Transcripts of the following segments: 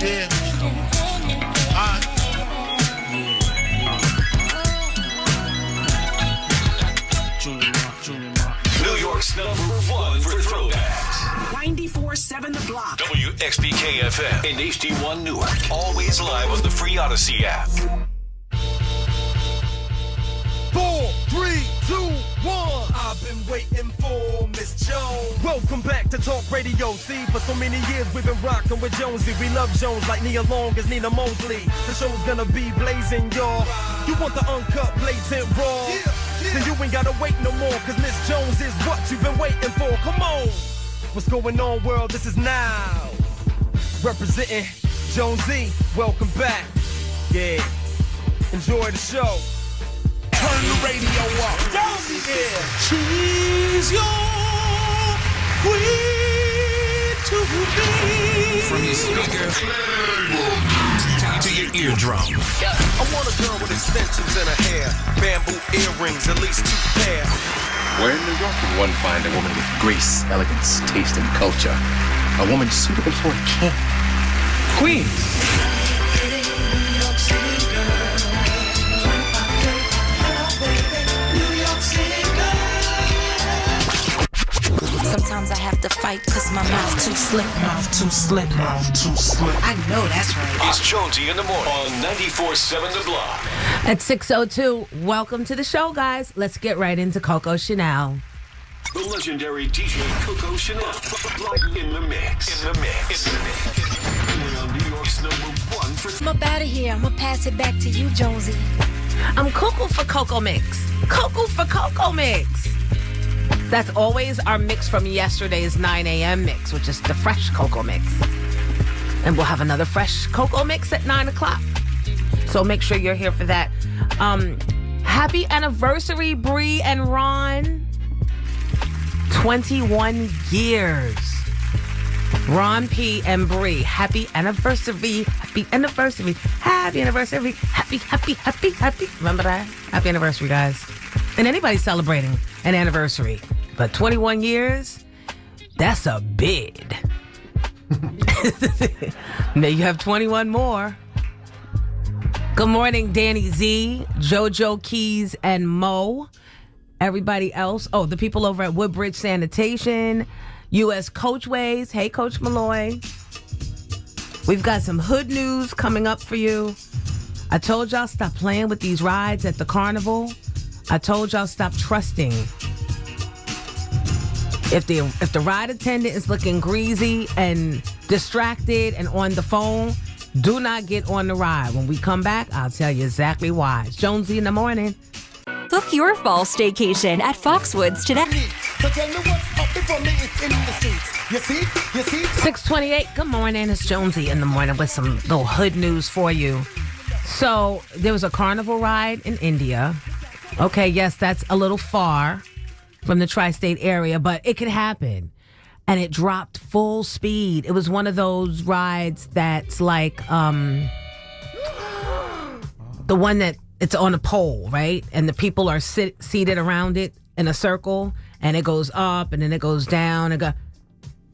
Yeah. New York's #1 for throwbacks. 94.7 The Block. WXBK-FM and HD1 Newark. Always live on the free Odyssey app. 4, 3, 2, 1. I've been waiting for Miss Jones. Welcome back to Talk Radio. See, for so many years we've been rocking with Jonesy. We love Jones like Nia Long as Nina Mosley. The show's gonna be blazing, y'all. You want the uncut, blatant raw? Then you ain't gotta wait no more, cause Miss Jones is what you've been waiting for. Come on! What's going on, world? This is Now. Representing Jonesy. Welcome back. Yeah. Enjoy the show. Turn the radio up. Jonesy here. She's your queen to be. From your speaker to your eardrum. I want a girl with extensions in her hair, bamboo earrings, at least 2 pair. Where in New York can one find a woman with grace, elegance, taste, and culture? A woman suitable for a king. Queens. Sometimes I have to fight cause my mouth too slick. I know that's right. It's Jonesy in the morning on 94.7 The Block. At 6:02, welcome to the show, guys. Let's get right into Coco Chanel. The legendary DJ Coco Chanel. Live in the mix. On New York's #1 for I'm up out of here. I'm gonna pass it back to you, Jonesy. I'm cuckoo for Coco Mix. Cuckoo for Coco Mix. That's always our mix from yesterday's 9 a.m. mix, which is the fresh cocoa mix. And we'll have another fresh cocoa mix at 9 o'clock. So make sure you're here for that. Happy anniversary, Bree and Ron. 21 years. Ron P. and Bree. Happy anniversary. Happy anniversary. Happy anniversary. Happy. Remember that? Happy anniversary, guys. And anybody celebrating an anniversary. But 21 years, that's a bid. Now you have 21 more. Good morning, Danny Z, JoJo Keys, and Mo. Everybody else. Oh, the people over at Woodbridge Sanitation, U.S. Coachways. Hey, Coach Malloy. We've got some hood news coming up for you. I told y'all stop playing with these rides at the carnival. I told y'all stop trusting. If the ride attendant is looking greasy and distracted and on the phone, do not get on the ride. When we come back, I'll tell you exactly why. It's Jonesy in the morning. Book your fall staycation at Foxwoods today. So tell me what's up before me, it's in the streets. You see? 6:28. Good morning. It's Jonesy in the morning with some little hood news for you. So there was a carnival ride in India. Okay, yes, that's a little far from the tri-state area, but it could happen. And it dropped full speed. It was one of those rides that's like the one that it's on a pole, right? And the people are seated around it in a circle, and it goes up and then it goes down.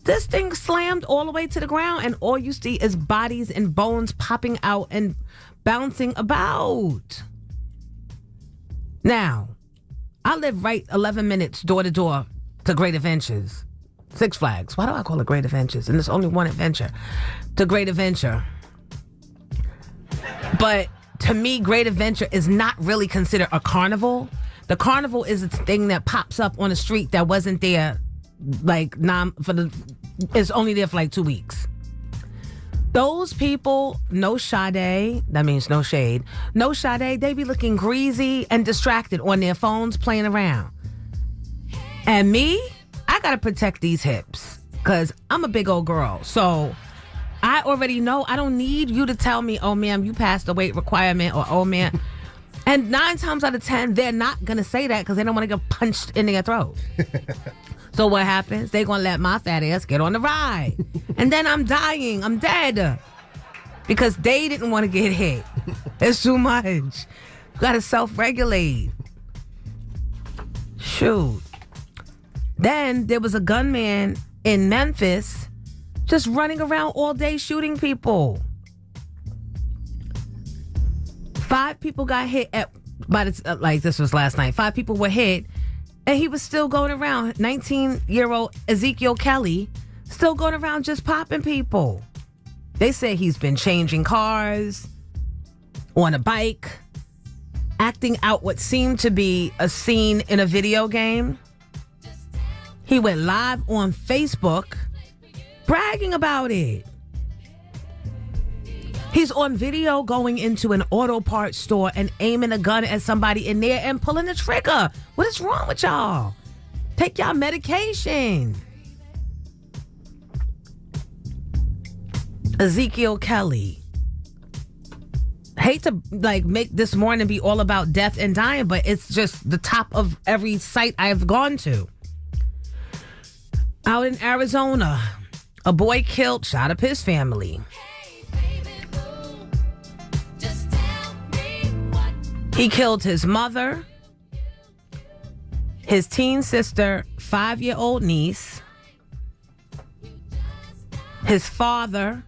This thing slammed all the way to the ground, and all you see is bodies and bones popping out and bouncing about. Now, I live right 11 minutes door to door to Great Adventures. Six Flags. Why do I call it Great Adventures? And there's only one adventure. To Great Adventure. But to me, Great Adventure is not really considered a carnival. The carnival is a thing that pops up on the street that wasn't there it's only there for like 2 weeks. Those people, no Sade, that means no shade, no Sade, they be looking greasy and distracted on their phones playing around. And me, I gotta protect these hips because I'm a big old girl. So I already know I don't need you to tell me, oh, ma'am, you passed the weight requirement, or oh, man. And 9 times out of 10, they're not gonna say that because they don't want to get punched in their throat. So what happens? They're going to let my fat ass get on the ride. And then I'm dying. I'm dead. Because they didn't want to get hit. It's too much. You got to self-regulate. Shoot. Then there was a gunman in Memphis just running around all day shooting people. 5 people got hit this was last night. 5 people were hit, and he was still going around. 19-year-old Ezekiel Kelly still going around just popping people. They say he's been changing cars, on a bike, acting out what seemed to be a scene in a video game. He went live on Facebook bragging about it. He's on video going into an auto parts store and aiming a gun at somebody in there and pulling the trigger. What is wrong with y'all? Take y'all medication. Ezekiel Kelly. Hate to make this morning be all about death and dying, but it's just the top of every site I've gone to. Out in Arizona, a boy killed, shot up his family. He killed his mother, his teen sister, 5-year-old niece, his father,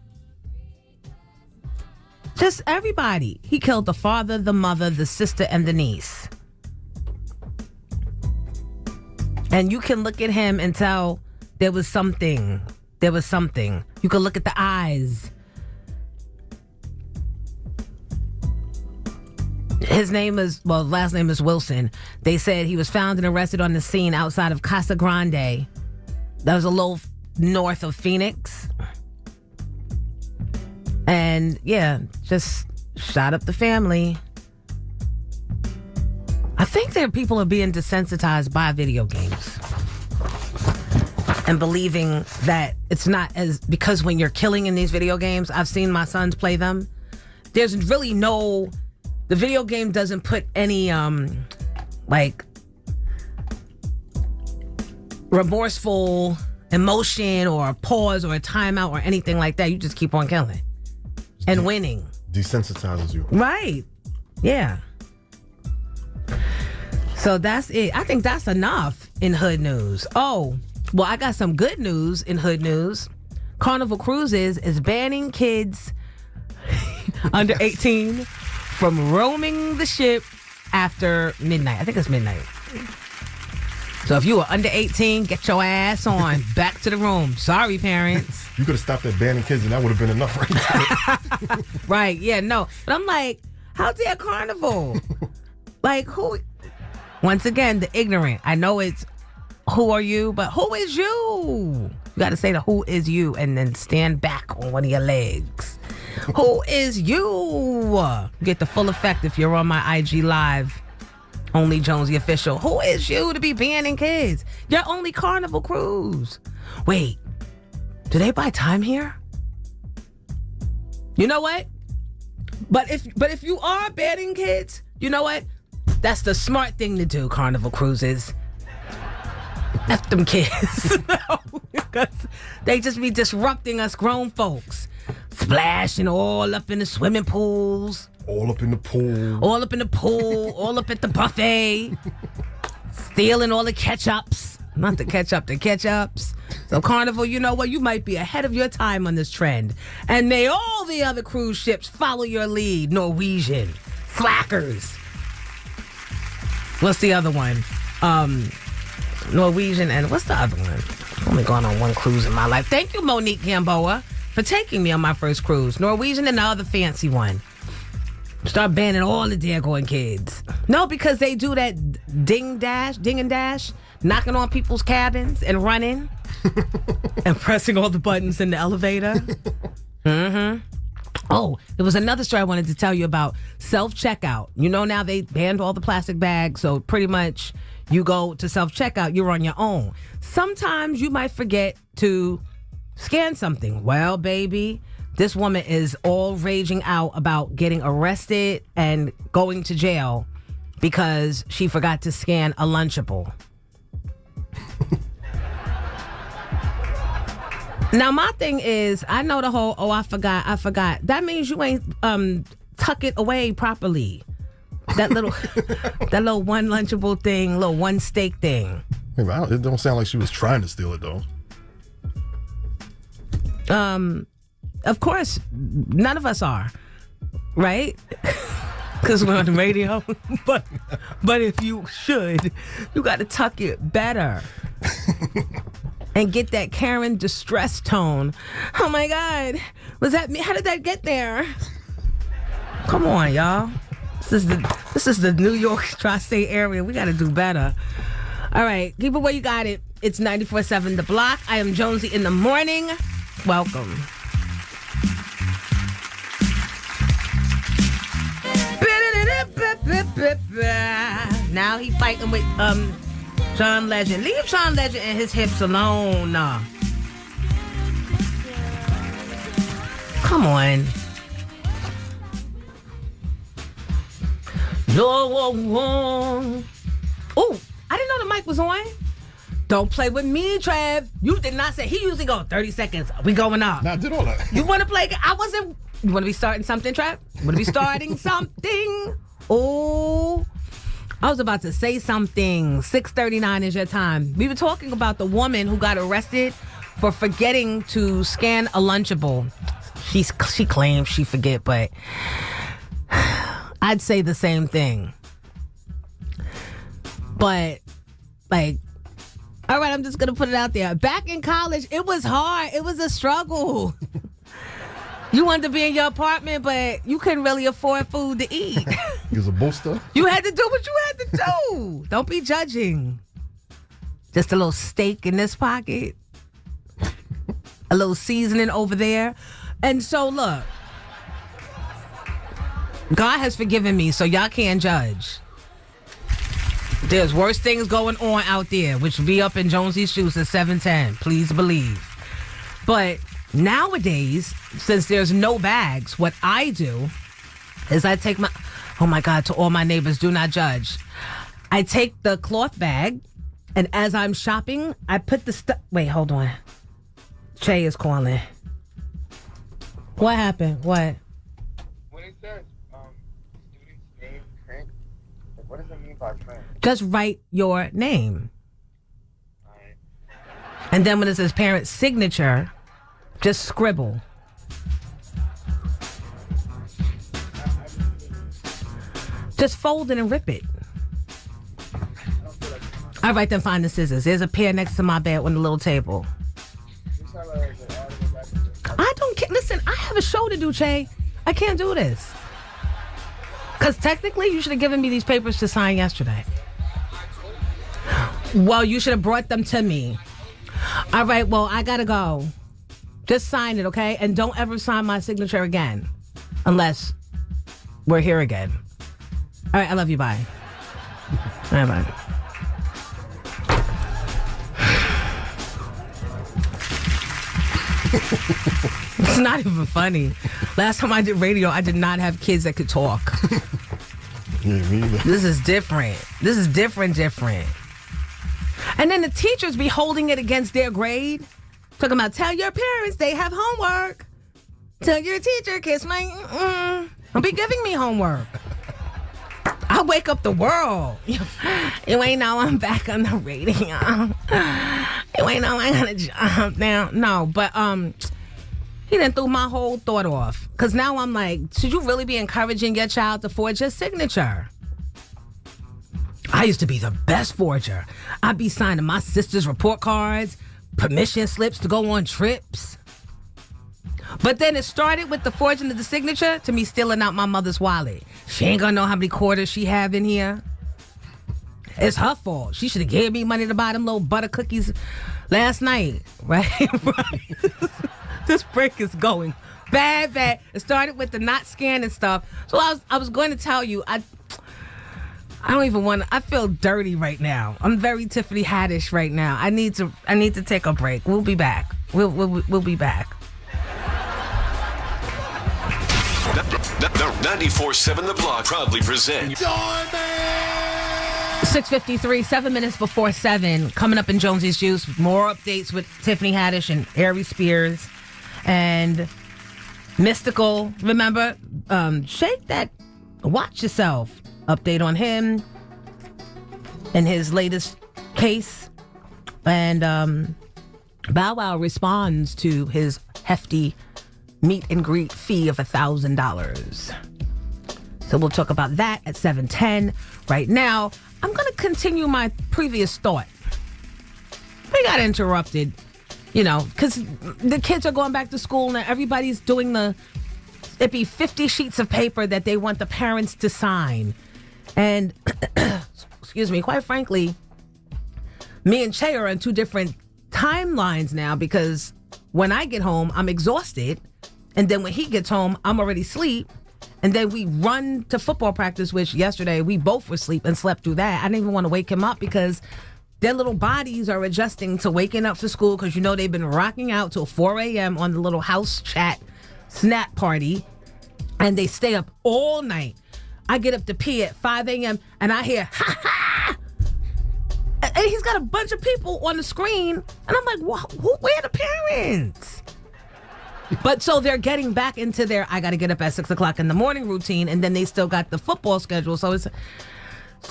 just everybody. He killed the father, the mother, the sister, and the niece. And you can look at him and tell there was something. There was something. You can look at the eyes. His last name is Wilson. They said he was found and arrested on the scene outside of Casa Grande. That was a little north of Phoenix. And yeah, just shot up the family. I think that people are being desensitized by video games and believing that it's not because when you're killing in these video games, I've seen my sons play them. There's really the video game doesn't put any remorseful emotion or a pause or a timeout or anything like that. You just keep on killing and winning. Desensitizes you. Right. Yeah. So that's it. I think that's enough in hood news. Oh, well, I got some good news in hood news. Carnival Cruises is banning kids under 18 from roaming the ship after midnight. I think it's midnight. So if you were under 18, get your ass on. Back to the room. Sorry, parents. You could have stopped at banning kids and that would have been enough right there. Right, yeah, no. But I'm like, how dare Carnival? Who? Once again, the ignorant. I know it's who are you, but who is you? You got to say the who is you and then stand back on one of your legs. Who is you? Get the full effect if you're on my IG Live. Only Jonesy Official. Who is you to be banning kids? You're only Carnival Cruise. Wait, do they buy time here? You know what? But if you are banning kids, you know what? That's the smart thing to do, Carnival Cruises. F them kids. No, because they just be disrupting us grown folks. Splashing all up in the swimming pools. All up in the pool. All up in the pool. All up at the buffet. Stealing all the ketchups. Not the ketchup, the ketchups. So Carnival, you know what? You might be ahead of your time on this trend. And may all the other cruise ships follow your lead. Norwegian. Slackers. What's the other one? Norwegian and what's the other one? I've only gone on one cruise in my life. Thank you, Monique Gamboa, for taking me on my first cruise. Norwegian and the other fancy one. Start banning all the daggone kids. No, because they do that ding and dash, knocking on people's cabins and running and pressing all the buttons in the elevator. Mm-hmm. Oh, there was another story I wanted to tell you about. Self-checkout. You know, now they banned all the plastic bags, so pretty much you go to self-checkout, you're on your own. Sometimes you might forget to scan something. Well, baby, this woman is all raging out about getting arrested and going to jail because she forgot to scan a Lunchable. Now, my thing is, I know the whole, I forgot. That means you ain't tuck it away properly. That little one Lunchable thing, little one steak thing. It don't sound like she was trying to steal it, though. Of course, none of us are, right? because we're on the radio. but if you should, you got to tuck it better. And get that Karen distress tone. Oh my God, was that me? How did that get there? Come on, y'all. This is the New York tri-state area. We got to do better. All right, keep it where you got it. It's 94.7 The Block. I am Jonesy in the morning. Welcome. Now he fighting with John Legend. Leave John Legend and his hips alone. Come on. Oh, I didn't know the mic was on. Don't play with me, Trev. You did not say. He usually go 30 seconds. We going up. Nah, I did all that. You want to play? I wasn't. You want to be starting something, Trev? You want to be starting something? Oh, I was about to say something. 6:39 is your time. We were talking about the woman who got arrested for forgetting to scan a Lunchable. She claims she forget, but I'd say the same thing. But, like, all right, I'm just going to put it out there. Back in college, it was hard. It was a struggle. You wanted to be in your apartment, but you couldn't really afford food to eat. He was a booster. You had to do what you had to do. Don't be judging. Just a little steak in this pocket. A little seasoning over there. And so, look. God has forgiven me, so y'all can't judge. There's worse things going on out there, which will be up in Jonesy's shoes at 7:10. Please believe. But nowadays, since there's no bags, what I do is I take oh my God, to all my neighbors, do not judge. I take the cloth bag, and as I'm shopping, I put the stuff. Wait, hold on. Che is calling. What happened? What? When it says student's name, print, what does it mean by print? Just write your name. Right. And then when it says parent's signature, just scribble. Just fold it and rip it. All right, then find the scissors. There's a pair next to my bed on the little table. I don't care. Listen, I have a show to do, Che. I can't do this. Because technically, you should have given me these papers to sign yesterday. Well, you should have brought them to me. All right, well, I got to go. Just sign it, okay? And don't ever sign my signature again. Unless we're here again. All right, I love you. Bye. All right, bye. It's not even funny. Last time I did radio, I did not have kids that could talk. Yeah, me either. This is different. This is different. And then the teachers be holding it against their grade. Talking about, tell your parents they have homework. Tell your teacher, kiss my... Don't be giving me homework. I wake up the world. You ain't know I'm back on the radio. You ain't know I got a job now. No, but he done threw my whole thought off. Because now I'm like, should you really be encouraging your child to forge your signature? I used to be the best forger. I'd be signing my sister's report cards, permission slips to go on trips. But then it started with the forging of the signature to me stealing out my mother's wallet. She ain't gonna know how many quarters she have in here. It's her fault. She should have gave me money to buy them little butter cookies last night. Right? This break is going bad. It started with the not scanning stuff. So I was going to tell you, I don't even want to. I feel dirty right now. I'm very Tiffany Haddish right now. I need to take a break. We'll be back. We'll be back. 94.7 The Block proudly present 6:53, 7 minutes before 7. Coming up in Jonesy's Juice, more updates with Tiffany Haddish and Ari Spears and Mystical. Remember, shake that, watch yourself. Update on him and his latest case. And Bow Wow responds to his hefty meet and greet fee of $1,000. So we'll talk about that at 7:10. Right now, I'm going to continue my previous thought. We got interrupted, because the kids are going back to school and everybody's doing it'd be 50 sheets of paper that they want the parents to sign. And, excuse me, quite frankly, me and Che are on two different timelines now because when I get home, I'm exhausted. And then when he gets home, I'm already asleep. And then we run to football practice, which yesterday we both were asleep and slept through that. I didn't even want to wake him up because their little bodies are adjusting to waking up for school because, they've been rocking out till 4 a.m. on the little house chat snap party. And they stay up all night. I get up to pee at 5 a.m. and I hear, ha ha! And he's got a bunch of people on the screen. And I'm like, where are the parents? But so they're getting back into their, I got to get up at 6 o'clock in the morning routine. And then they still got the football schedule. So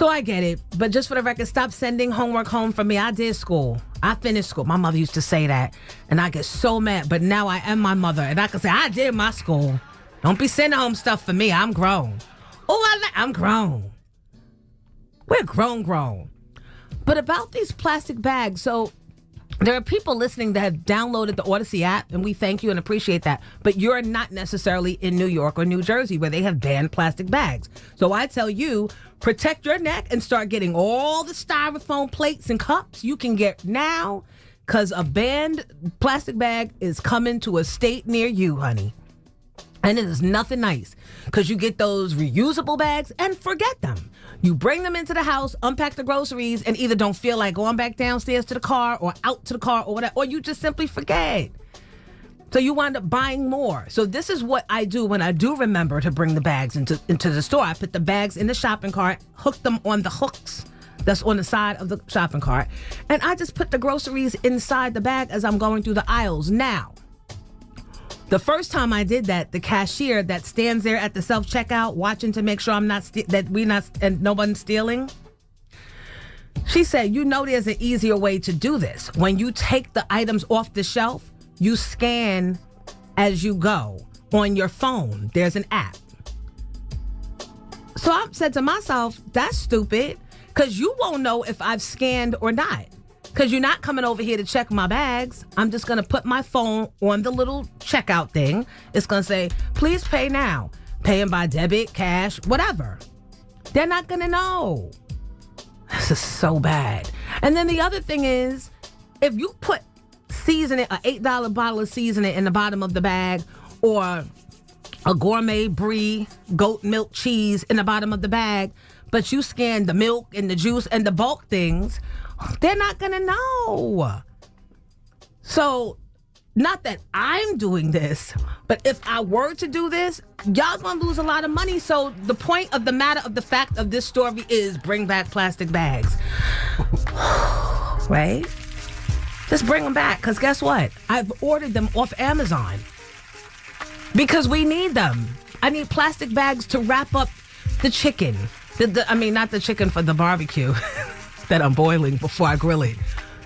I get it. But just for the record, stop sending homework home for me. I did school. I finished school. My mother used to say that. And I get so mad. But now I am my mother. And I can say, I did my school. Don't be sending home stuff for me. I'm grown. Oh, I'm grown. We're grown. But about these plastic bags, so there are people listening that have downloaded the Odyssey app, and we thank you and appreciate that. But you're not necessarily in New York or New Jersey where they have banned plastic bags. So I tell you, protect your neck and start getting all the styrofoam plates and cups you can get now because a banned plastic bag is coming to a state near you, honey. And it is nothing nice because you get those reusable bags and forget them. You bring them into the house, unpack the groceries, and either don't feel like going back downstairs to the car or out to the car or whatever, or you just simply forget. So you wind up buying more. So this is what I do when I do remember to bring the bags into the store. I put the bags in the shopping cart, hook them on the hooks that's on the side of the shopping cart, and I just put the groceries inside the bag as I'm going through the aisles. Now, the first time I did that, the cashier that stands there at the self-checkout watching to make sure I'm not and no one's stealing, she said, there's an easier way to do this. When you take the items off the shelf, you scan as you go on your phone. There's an app. So I said to myself, that's stupid because you won't know if I've scanned or not. Because you're not coming over here to check my bags. I'm just going to put my phone on the little checkout thing. It's going to say, please pay now. Paying by debit, cash, whatever. They're not going to know. This is so bad. And then the other thing is, if you put seasoning, an $8 bottle of seasoning in the bottom of the bag, or a gourmet brie goat milk cheese in the bottom of the bag, but you scan the milk and the juice and the bulk things, they're not going to know. So, not that I'm doing this, but if I were to do this, y'all going to lose a lot of money. So, the point of the matter of the fact of this story is bring back plastic bags. Right? Just bring them back. Because guess what? I've ordered them off Amazon. Because we need them. I need plastic bags to wrap up the chicken. Not the chicken for the barbecue that I'm boiling before I grill it.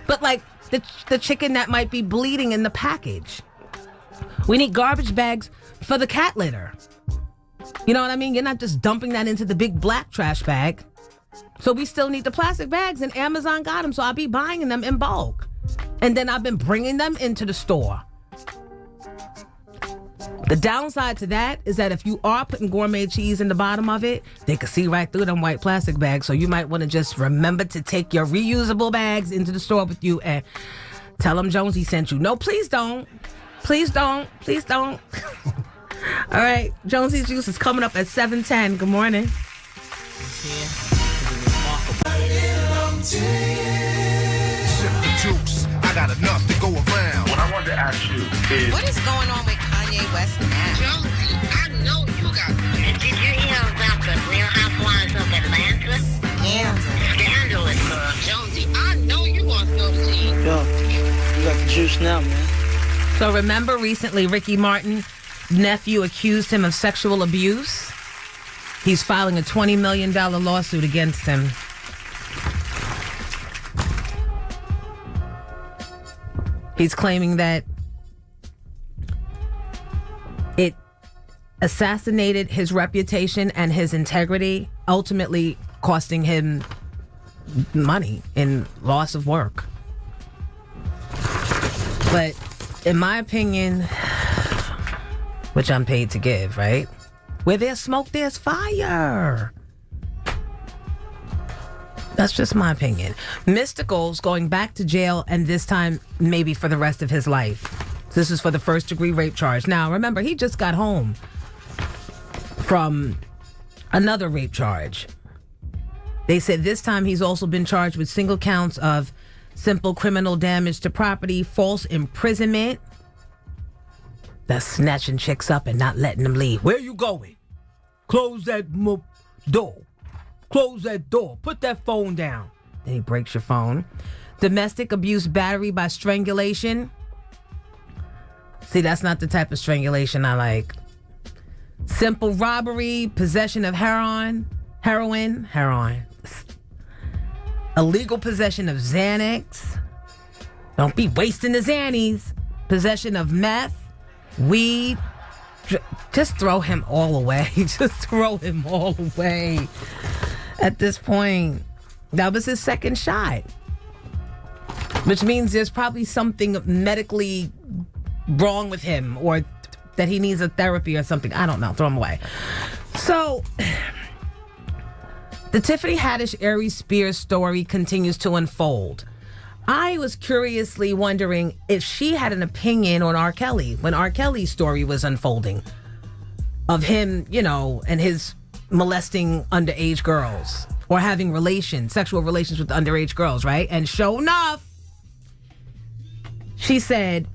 But like the chicken that might be bleeding in the package. We need garbage bags for the cat litter. You know what I mean? You're not just dumping that into the big black trash bag. So we still need the plastic bags, and Amazon got them, so I'll be buying them in bulk. And then I've been bringing them into the store. The downside to that is that if you are putting gourmet cheese in the bottom of it, they can see right through them white plastic bags. So you might want to just remember to take your reusable bags into the store with you and tell them Jonesy sent you. No, please don't. Please don't. Please don't. All right. Jonesy's Juice is coming up at 7:10. Good morning. Sip the juice. I got enough to go around. What I wanted to ask you is, What is going on with Kanye West now? Jonesy, I know you got. And did you hear about the Real Housewives of Atlanta? Scandalous, Jonesy, I know you want to see. Yo, you got the juice now, man. So remember recently Ricky Martin's nephew accused him of sexual abuse? He's filing a $20 million lawsuit against him. He's claiming that assassinated his reputation and his integrity, ultimately costing him money and loss of work. But in my opinion, which I'm paid to give, right? Where there's smoke, there's fire. That's just my opinion. Mystical's going back to jail, and this time maybe for the rest of his life. This is for the first-degree rape charge. Now, remember, he just got home from another rape charge. They said this time he's also been charged with single counts of simple criminal damage to property, false imprisonment. That's snatching chicks up and not letting them leave. Where you going? Close that door. Close that door. Put that phone down. Then he breaks your phone. Domestic abuse battery by strangulation. See, that's not the type of strangulation I like. Simple robbery, possession of heroin. Illegal possession of Xanax. Don't be wasting the Xannies. Possession of meth, weed. Just throw him all away. Just throw him all away. At this point, that was his second shot. Which means there's probably something medically wrong with him, or that he needs a therapy or something. I don't know. Throw him away. So, the Tiffany Haddish Aries Spears story continues to unfold. I was curiously wondering if she had an opinion on R. Kelly when R. Kelly's story was unfolding. Of him, and his molesting underage girls. Or having sexual relations with underage girls, right? And sure enough, she said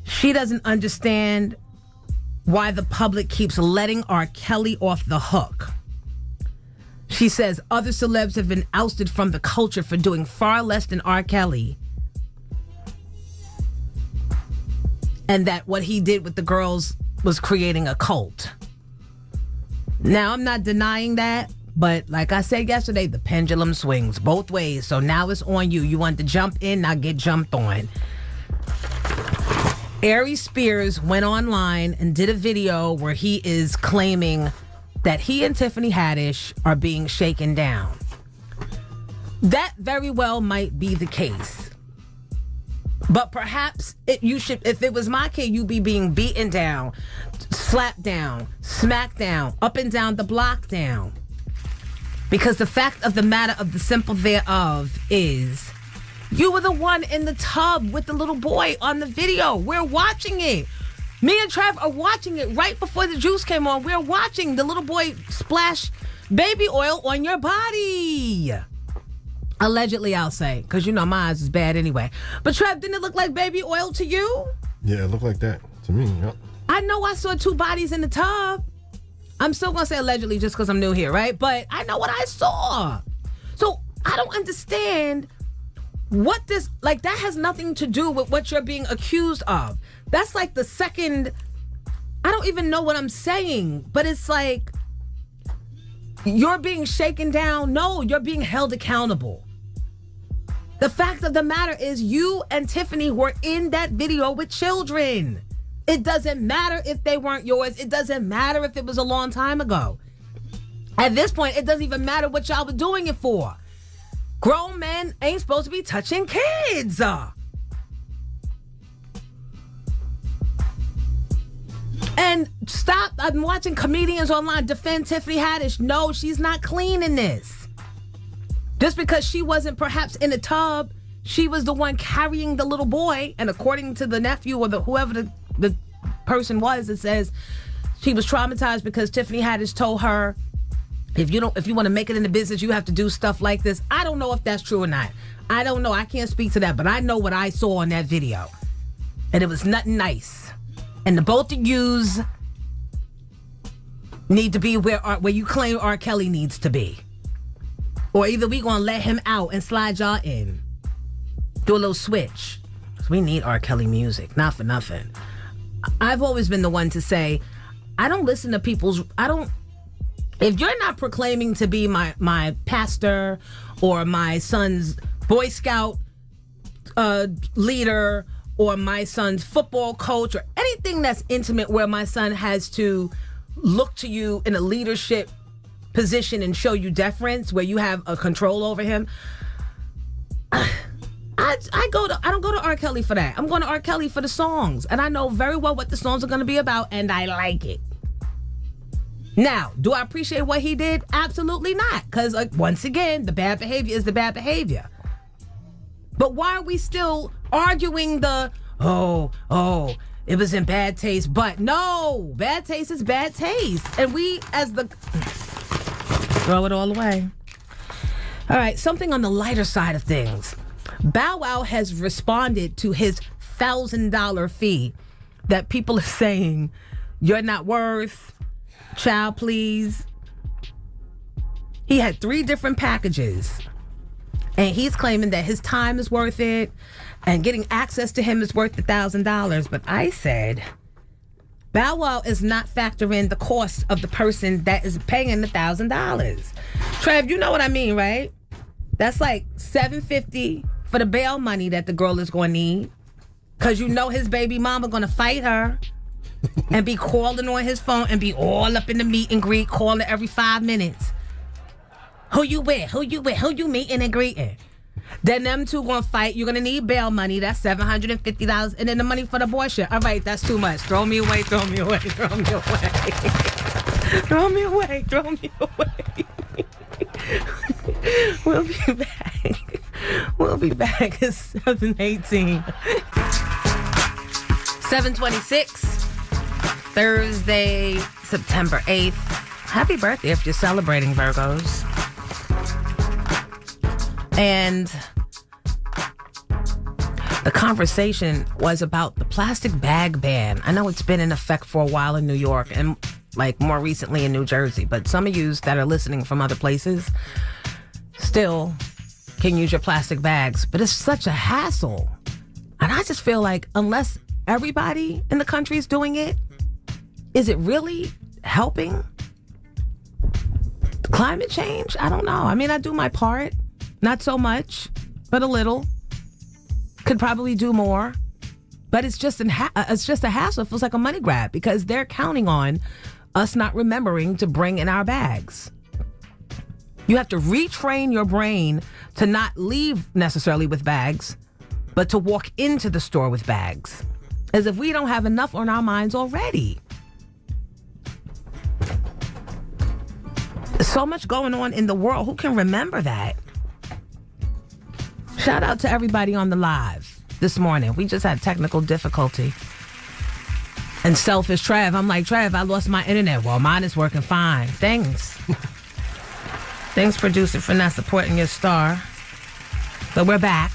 she doesn't understand why the public keeps letting R. Kelly off the hook. She says other celebs have been ousted from the culture for doing far less than R. Kelly. And that what he did with the girls was creating a cult. Now, I'm not denying that, but like I said yesterday, the pendulum swings both ways. So now it's on you. You want to jump in, now get jumped on. Aries Spears went online and did a video where he is claiming that he and Tiffany Haddish are being shaken down. That very well might be the case. But perhaps if it was my kid, you'd be being beaten down, slapped down, smacked down, up and down the block down. Because the fact of the matter of the simple thereof is you were the one in the tub with the little boy on the video. We're watching it. Me and Trev are watching it right before the juice came on. We're watching the little boy splash baby oil on your body. Allegedly, I'll say, because my eyes is bad anyway. But Trev, didn't it look like baby oil to you? Yeah, it looked like that to me. Yep. I know I saw two bodies in the tub. I'm still going to say allegedly just because I'm new here, right? But I know what I saw. So I don't understand what that has nothing to do with what you're being accused of. That's like the second, I don't even know what I'm saying, but it's like, you're being shaken down. No, you're being held accountable. The fact of the matter is you and Tiffany were in that video with children. It doesn't matter if they weren't yours. It doesn't matter if it was a long time ago. At this point, it doesn't even matter what y'all were doing it for. Grown men ain't supposed to be touching kids. And stop. I'm watching comedians online defend Tiffany Haddish. No, she's not clean in this. Just because she wasn't perhaps in a tub, she was the one carrying the little boy. And according to the nephew or whoever the person was, it says she was traumatized because Tiffany Haddish told her, if you want to make it in the business, you have to do stuff like this. I don't know if that's true or not. I don't know. I can't speak to that, but I know what I saw in that video. And it was nothing nice. And the both of yous need to be where you claim R. Kelly needs to be. Or either we gonna let him out and slide y'all in. Do a little switch. 'Cause we need R. Kelly music, not for nothing. I've always been the one to say, I don't listen to if you're not proclaiming to be my pastor or my son's Boy Scout leader or my son's football coach or anything that's intimate where my son has to look to you in a leadership position and show you deference, where you have a control over him. I don't go to R. Kelly for that. I'm going to R. Kelly for the songs. And I know very well what the songs are going to be about, and I like it. Now, do I appreciate what he did? Absolutely not. Because, once again, the bad behavior is the bad behavior. But why are we still arguing it was in bad taste? But no, bad taste is bad taste. And we, throw it all away. All right, something on the lighter side of things. Bow Wow has responded to his $1,000 fee that people are saying, you're not worth, child please. He had 3 different packages. And he's claiming that his time is worth it and getting access to him is worth $1,000. But I said, Bow Wow is not factoring the cost of the person that is paying $1,000. Trev, you know what I mean, right? That's like $750 for the bail money that the girl is going to need. Because you know his baby mama going to fight her and be calling on his phone and be all up in the meet and greet, calling every 5 minutes. Who you with? Who you with? Who you meeting and greeting? Then them two gonna fight. You're gonna need bail money. That's $750. And then the money for the abortion. All right, that's too much. Throw me away, throw me away, throw me away. Throw me away, throw me away. We'll be back. We'll be back at 7:18. 7:26. Thursday, September 8th. Happy birthday if you're celebrating, Virgos. And the conversation was about the plastic bag ban. I know it's been in effect for a while in New York and more recently in New Jersey, but some of you that are listening from other places still can use your plastic bags, but it's such a hassle. And I just feel like unless everybody in the country is doing it, is it really helping climate change? I don't know. I mean, I do my part. Not so much, but a little. Could probably do more. But it's just a hassle. It feels like a money grab because they're counting on us not remembering to bring in our bags. You have to retrain your brain to not leave necessarily with bags, but to walk into the store with bags. As if we don't have enough on our minds already. There's so much going on in the world. Who can remember that? Shout out to everybody on the live this morning. We just had technical difficulty. And selfish Trev. I'm like, Trev, I lost my internet. Well, mine is working fine. Thanks. Thanks, producer, for not supporting your star. But we're back.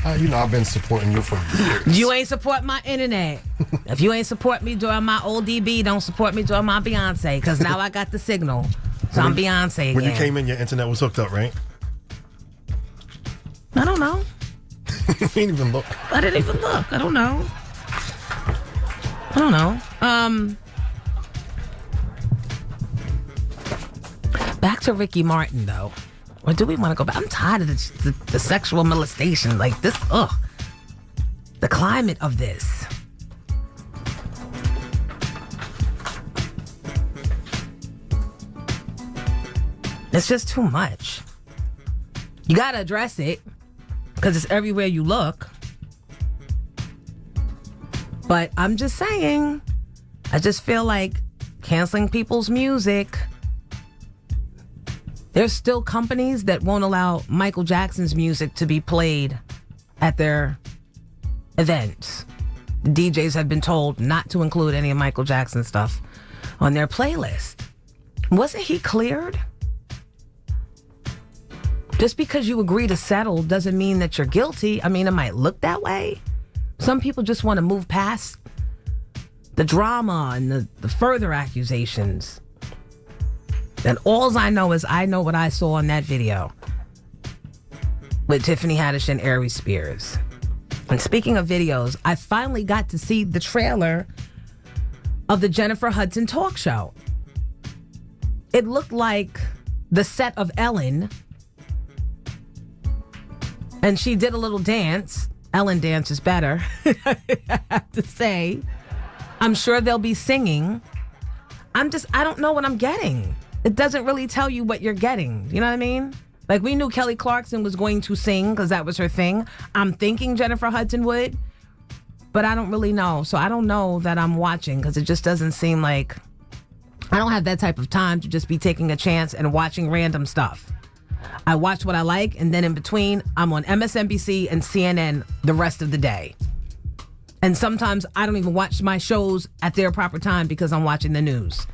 I've been supporting you for years. You ain't support my internet. If you ain't support me during my old DB, don't support me during my Beyonce. Because now I got the signal. So I'm Beyonce again. When you came in, your internet was hooked up, right? I don't know. You didn't even look. I didn't even look. I don't know. Back to Ricky Martin, though. Or do we want to go back? I'm tired of the sexual molestation. Like this, the climate of this. It's just too much. You got to address it because it's everywhere you look. But I'm just saying, I just feel like canceling people's music. There's still companies that won't allow Michael Jackson's music to be played at their events. The DJs have been told not to include any of Michael Jackson's stuff on their playlist. Wasn't he cleared? Just because you agree to settle doesn't mean that you're guilty. I mean, it might look that way. Some people just want to move past the drama and the further accusations. And all I know is I know what I saw in that video with Tiffany Haddish and Aries Spears. And speaking of videos, I finally got to see the trailer of the Jennifer Hudson talk show. It looked like the set of Ellen. And she did a little dance Ellen dance is better, I have to say. I'm sure they'll be singing. I don't know what I'm getting. It doesn't really tell you what you're getting. You know what I mean? Like, we knew Kelly Clarkson was going to sing because that was her thing. I'm thinking Jennifer Hudson would, but I don't really know. So I don't know that I'm watching because it just doesn't seem like... I don't have that type of time to just be taking a chance and watching random stuff. I watch what I like, and then in between, I'm on MSNBC and CNN the rest of the day. And sometimes I don't even watch my shows at their proper time because I'm watching the news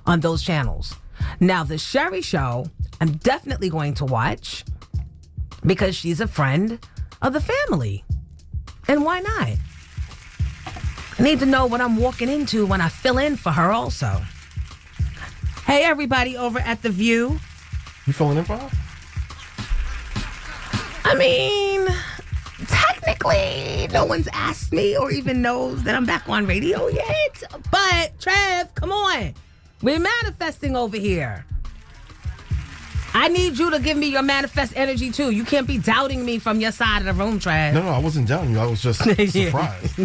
on those channels. Now, the Sherry Show, I'm definitely going to watch because she's a friend of the family. And why not? I need to know what I'm walking into when I fill in for her also. Hey, everybody over at The View. You filling in for her? I mean, technically, no one's asked me or even knows that I'm back on radio yet. But, Trev, come on. We're manifesting over here. I need you to give me your manifest energy, too. You can't be doubting me from your side of the room, Trev. No, I wasn't doubting you. I was just surprised.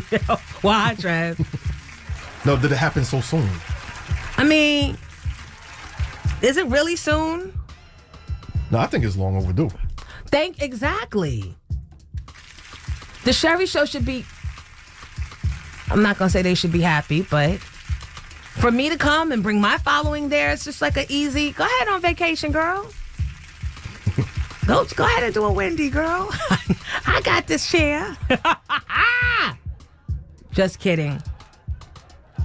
Why, Trev? No, did it happen so soon? I mean... Is it really soon? No, I think it's long overdue. Exactly. The Sherry Show should be... I'm not going to say they should be happy, but for me to come and bring my following there, it's just like an easy... Go ahead on vacation, girl. Go ahead and do a Wendy, girl. I got this share. Just kidding.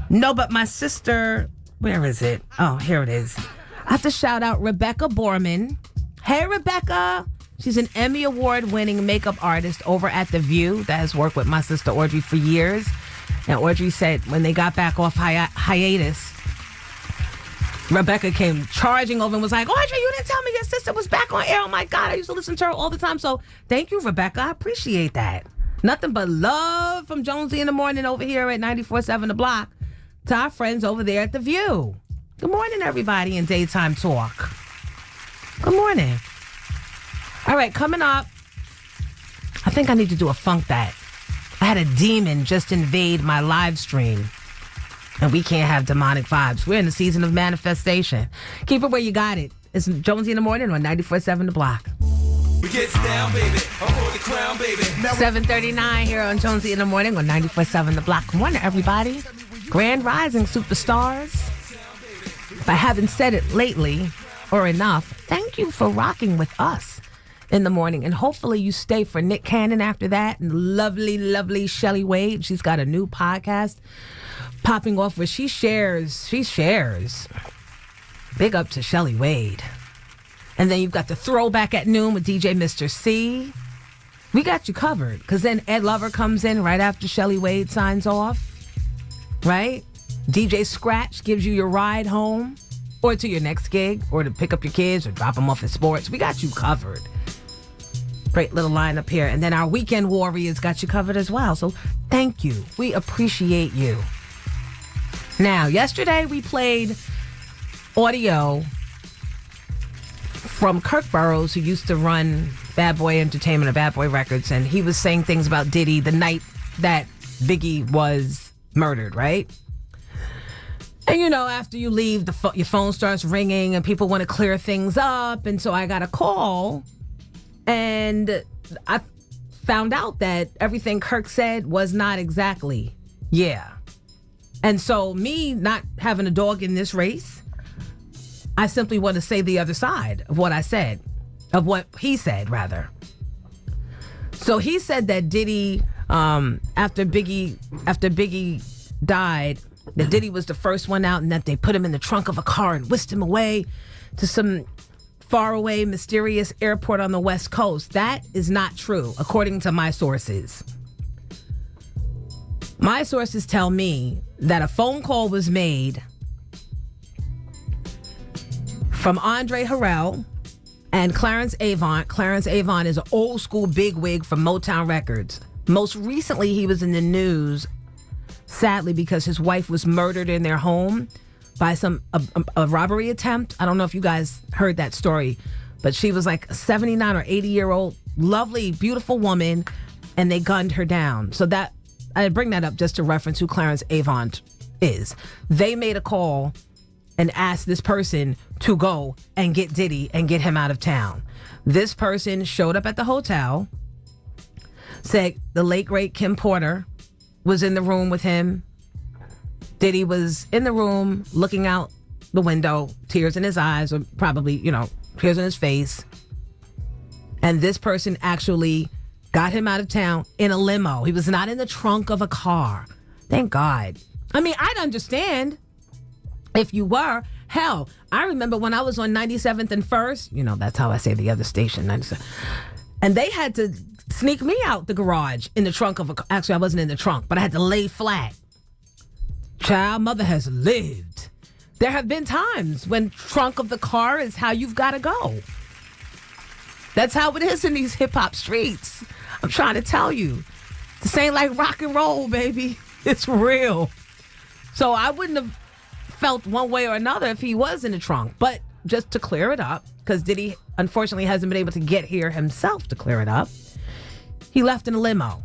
No, but my sister... Where is it? Oh, here it is. I have to shout out Rebecca Borman. Hey, Rebecca. She's an Emmy Award-winning makeup artist over at The View that has worked with my sister Audrey for years. And Audrey said when they got back off hiatus, Rebecca came charging over and was like, Audrey, you didn't tell me your sister was back on air. Oh, my God. I used to listen to her all the time. So thank you, Rebecca. I appreciate that. Nothing but love from Jonesy in the morning over here at 94.7 The Block to our friends over there at The View. Good morning, everybody in Daytime Talk. Good morning. All right, coming up, I think I need to do a funk that. I had a demon just invade my live stream, and we can't have demonic vibes. We're in the season of manifestation. Keep it where you got it. It's Jonesy in the morning on 94.7 The Block. We get down, baby. I'm on the crown, baby. 7:39 here on Jonesy in the morning on 94.7 The Block. Good morning, everybody. Grand Rising superstars. If I haven't said it lately or enough, thank you for rocking with us in the morning. And hopefully you stay for Nick Cannon after that. And lovely, lovely Shelly Wade. She's got a new podcast popping off where she shares. Big up to Shelly Wade. And then you've got the throwback at noon with DJ Mr. C. We got you covered. Because then Ed Lover comes in right after Shelly Wade signs off. Right? DJ Scratch gives you your ride home or to your next gig or to pick up your kids or drop them off at sports. We got you covered. Great little lineup here. And then our weekend warriors got you covered as well. So thank you. We appreciate you. Now, yesterday we played audio from Kirk Burrows, who used to run Bad Boy Entertainment or Bad Boy Records. And he was saying things about Diddy the night that Biggie was murdered, right? And, you know, after you leave, your phone starts ringing and people want to clear things up. And so I got a call and I found out that everything Kirk said was not exactly, yeah. And so me not having a dog in this race, I simply want to say the other side of what I said, of what he said, rather. So he said that Diddy, after Biggie died, that Diddy was the first one out and that they put him in the trunk of a car and whisked him away to some faraway, mysterious airport on the West Coast. That is not true, according to my sources. My sources tell me that a phone call was made from Andre Harrell and Clarence Avant. Clarence Avant is an old school bigwig from Motown Records. Most recently, he was in the news, sadly, because his wife was murdered in their home by a robbery attempt. I don't know if you guys heard that story, but she was like a 79 or 80-year-old, lovely, beautiful woman, and they gunned her down. So that, I bring that up just to reference who Clarence Avant is. They made a call and asked this person to go and get Diddy and get him out of town. This person showed up at the hotel, said the late, great Kim Porter was in the room with him. Diddy was in the room looking out the window, tears in his eyes, or probably, tears in his face. And this person actually got him out of town in a limo. He was not in the trunk of a car. Thank God. I mean, I'd understand if you were. Hell, I remember when I was on 97th and 1st, that's how I say the other station, 97. And they had to sneak me out the garage in the trunk of a car. Actually, I wasn't in the trunk, but I had to lay flat. Child, mother has lived. There have been times when trunk of the car is how you've got to go. That's how it is in these hip-hop streets. I'm trying to tell you. This ain't like rock and roll, baby. It's real. So I wouldn't have felt one way or another if he was in the trunk. But just to clear it up, because Diddy unfortunately hasn't been able to get here himself to clear it up, he left in a limo.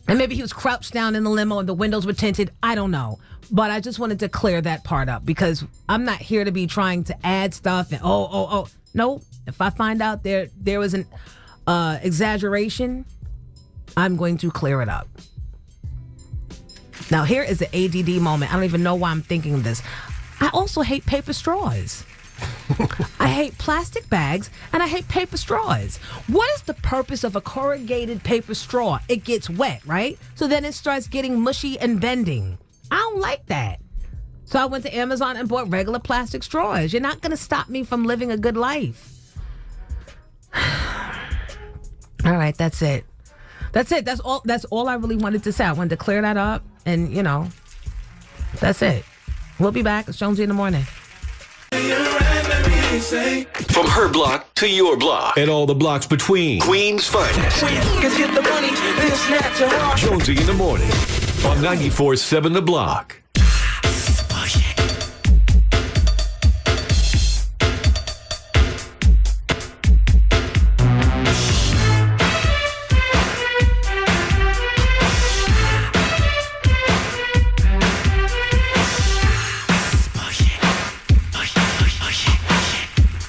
And maybe he was crouched down in the limo and the windows were tinted. I don't know. But I just wanted to clear that part up because I'm not here to be trying to add stuff and No, if I find out there was an exaggeration, I'm going to clear it up. Now, here is the ADD moment. I don't even know why I'm thinking of this. I also hate paper straws. I hate plastic bags and I hate paper straws. What is the purpose of a corrugated paper straw? It gets wet, right? So then it starts getting mushy and bending. I don't like that. So I went to Amazon and bought regular plastic straws. You're not going to stop me from living a good life. All right, that's it. That's it. That's all I really wanted to say. I wanted to clear that up and, that's it. We'll be back. It's Jonesy in the morning. From her block to your block and all the blocks between. Queens finest. Jonesy in the morning on 94.7 The Block.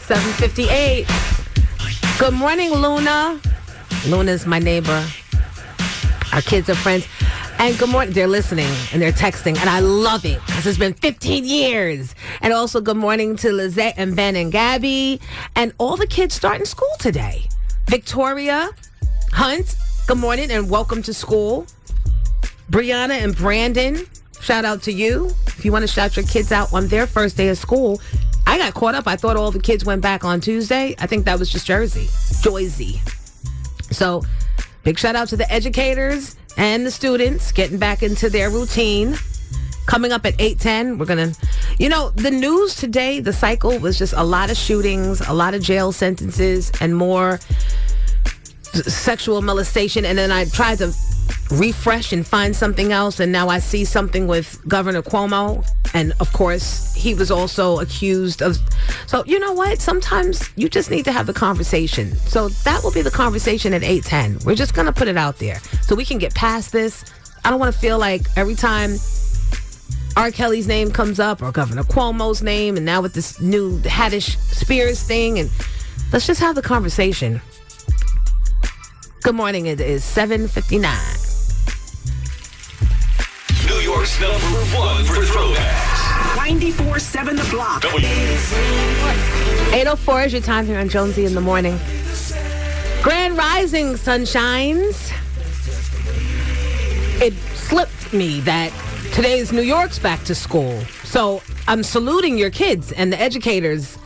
7:58. Good morning, Luna. Luna's my neighbor. Our kids are friends. And good morning. They're listening and they're texting. And I love it because it's been 15 years. And also good morning to Lizette and Ben and Gabby. And all the kids starting school today. Victoria, Hunt, good morning and welcome to school. Brianna and Brandon, shout out to you. If you want to shout your kids out on their first day of school. I got caught up. I thought all the kids went back on Tuesday. I think that was just Joyzy. So, big shout out to the educators and the students getting back into their routine. Coming up at 8:10, we're going to... the news today, the cycle was just a lot of shootings, a lot of jail sentences, and more sexual molestation. And then I tried to refresh and find something else, and now I see something with Governor Cuomo. And of course, he was also accused of... So, you know what? Sometimes you just need to have the conversation. So that will be the conversation at 8:10. We're just going to put it out there so we can get past this. I don't want to feel like every time R. Kelly's name comes up or Governor Cuomo's name, and now with this new Haddish Spears thing, and let's just have the conversation. Good morning. It is 7:59. New York's #1 for throwbacks. 94.7 The Block. 8:04 is your time here on Jonesy in the morning. Grand Rising, sunshines. It slipped me that today is New York's back to school. So I'm saluting your kids and the educators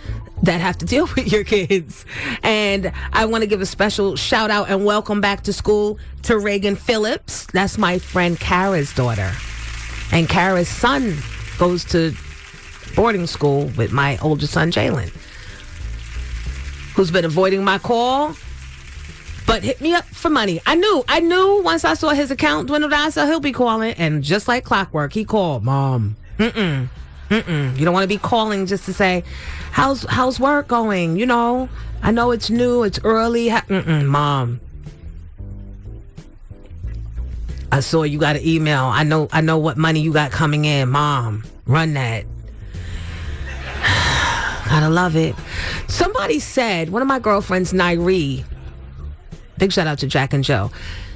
that have to deal with your kids. And I want to give a special shout out and welcome back to school to Reagan Phillips. That's my friend Kara's daughter. And Kara's son goes to boarding school with my older son, Jalen, who's been avoiding my call, but hit me up for money. I knew once I saw his account dwindle down, so he'll be calling. And just like clockwork, he called, Mom. You don't want to be calling just to say, how's work going? I know it's new, it's early. Mom. I saw you got an email. I know what money you got coming in. Mom, run that. Gotta love it. Somebody said, one of my girlfriends, Nairi, big shout out to Jack and Joe.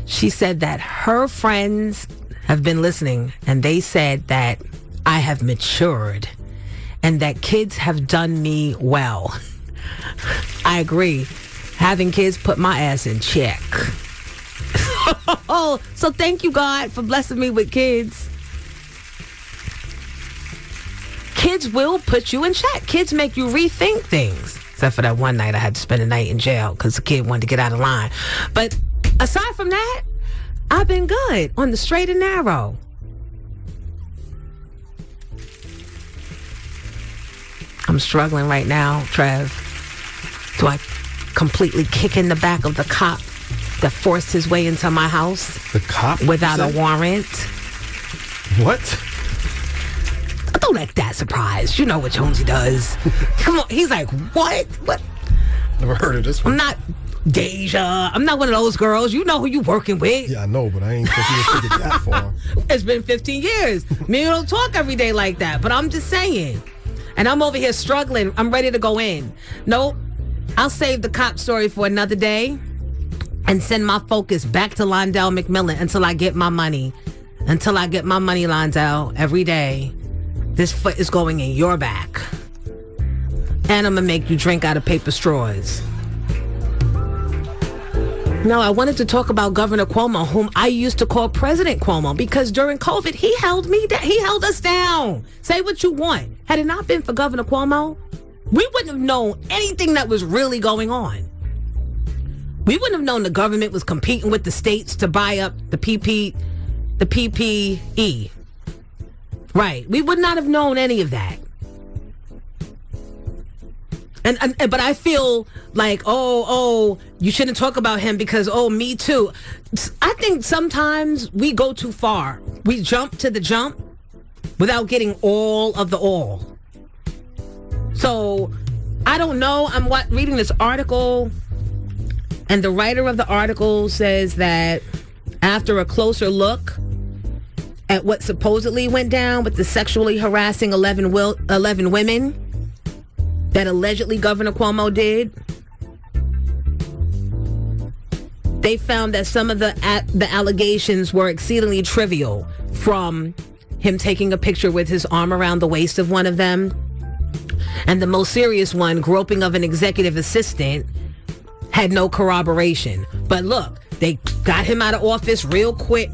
She said that her friends have been listening and they said that I have matured and that kids have done me well. I agree. Having kids put my ass in check. So thank you, God, for blessing me with kids. Kids will put you in check. Kids make you rethink things. Except for that one night I had to spend a night in jail because the kid wanted to get out of line. But aside from that, I've been good on the straight and narrow. I'm struggling right now, Trev. Do I completely kick in the back of the cop that forced his way into my house? The cop? Without a warrant? What? Don't act that surprised. You know what Jonesy does. Come on. He's like, what? What? Never heard of this one. I'm not Deja. I'm not one of those girls. You know who you working with. Yeah, I know, but I ain't think you would take it that far. It's been 15 years. Me and you don't talk every day like that, but I'm just saying. And I'm over here struggling. I'm ready to go in. Nope. I'll save the cop story for another day and send my focus back to Londell McMillan until I get my money. Until I get my money, Londell, every day. This foot is going in your back. And I'm going to make you drink out of paper straws. No, I wanted to talk about Governor Cuomo, whom I used to call President Cuomo, because during COVID, he held me down. He held us down. Say what you want. Had it not been for Governor Cuomo, we wouldn't have known anything that was really going on. We wouldn't have known the government was competing with the states to buy up the PPE. Right. We would not have known any of that. But I feel like, you shouldn't talk about him because, me too. I think sometimes we go too far. We jump to the jump without getting all of the all. So, I don't know. I'm reading this article, and the writer of the article says that after a closer look at what supposedly went down with the sexually harassing 11 women that allegedly Governor Cuomo did, they found that some of the allegations were exceedingly trivial, from him taking a picture with his arm around the waist of one of them, and the most serious one, groping of an executive assistant, had no corroboration. But look, they got him out of office real quick.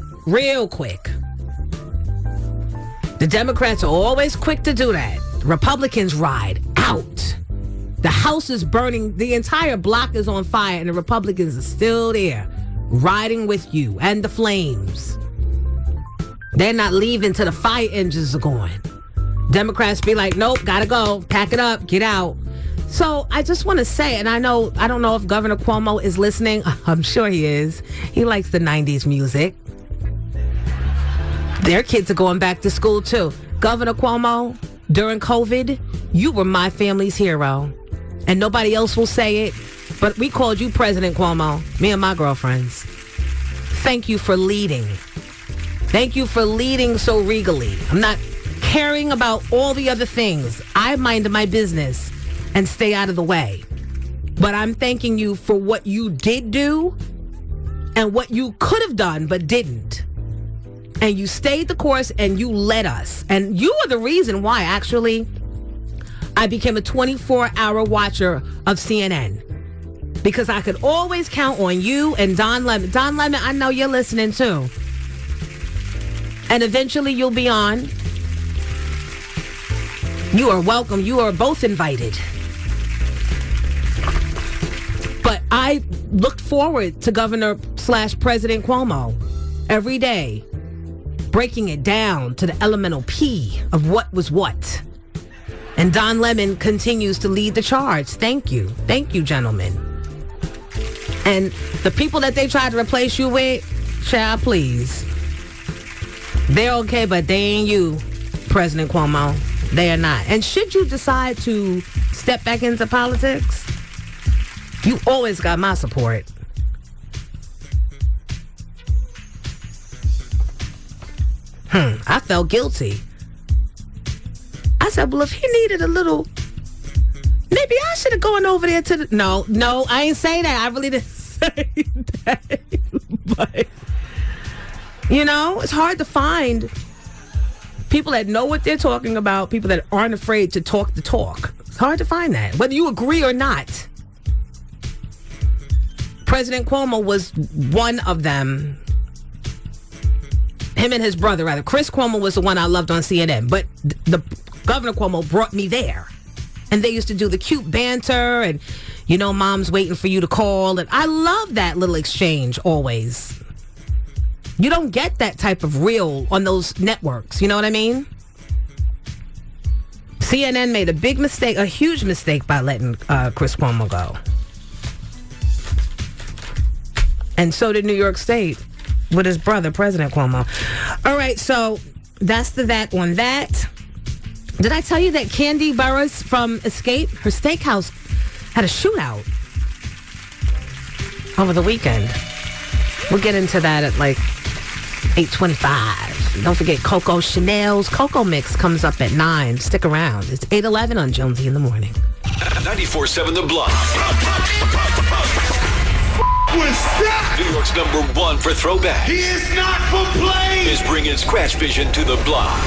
The Democrats are always quick to do that. Republicans ride out. The house is burning. The entire block is on fire, and the Republicans are still there, riding with you and the flames. They're not leaving till the fire engines are going. Democrats be like, nope, gotta go, pack it up, get out. So I just want to say, and I don't know if Governor Cuomo is listening. I'm sure he is. He likes the 90s music. Their kids are going back to school too. Governor Cuomo, during COVID, you were my family's hero. And nobody else will say it, but we called you President Cuomo, me and my girlfriends. Thank you for leading. Thank you for leading so regally. I'm not caring about all the other things. I mind my business and stay out of the way. But I'm thanking you for what you did do and what you could have done but didn't. And you stayed the course and you led us. And you are the reason why, actually, I became a 24-hour watcher of CNN. Because I could always count on you and Don Lemon. Don Lemon, I know you're listening too. And eventually you'll be on. You are welcome. You are both invited. But I looked forward to Governor/President Cuomo every day, breaking it down to the elemental P of what was what. And Don Lemon continues to lead the charge. Thank you. Thank you, gentlemen. And the people that they tried to replace you with, child, please. They're okay, but they ain't you, President Cuomo. They are not. And should you decide to step back into politics, you always got my support. I felt guilty. I said, well, if he needed a little, maybe I should have gone over there to the... No, I ain't say that. I really didn't say that. But, you know, it's hard to find people that know what they're talking about, people that aren't afraid to talk the talk. It's hard to find that, whether you agree or not. President Cuomo was one of them. Him and his brother, rather. Chris Cuomo was the one I loved on CNN, but the Governor Cuomo brought me there. And they used to do the cute banter and, you know, mom's waiting for you to call. And I love that little exchange always. You don't get that type of reel on those networks. You know what I mean? CNN made a big mistake, a huge mistake by letting Chris Cuomo go. And so did New York State with his brother, President Cuomo. All right, so that's that on that. Did I tell you that Candy Burris from Escape, her steakhouse, had a shootout over the weekend? We'll get into that at like 8:25. Don't forget Coco Chanel's Coco Mix comes up at 9. Stick around. It's 8:11 on Jonesy in the morning. 94.7 The Block. What's that? New York's #1 for throwback. He is not for play. Is bringing Scratch Vision to the block.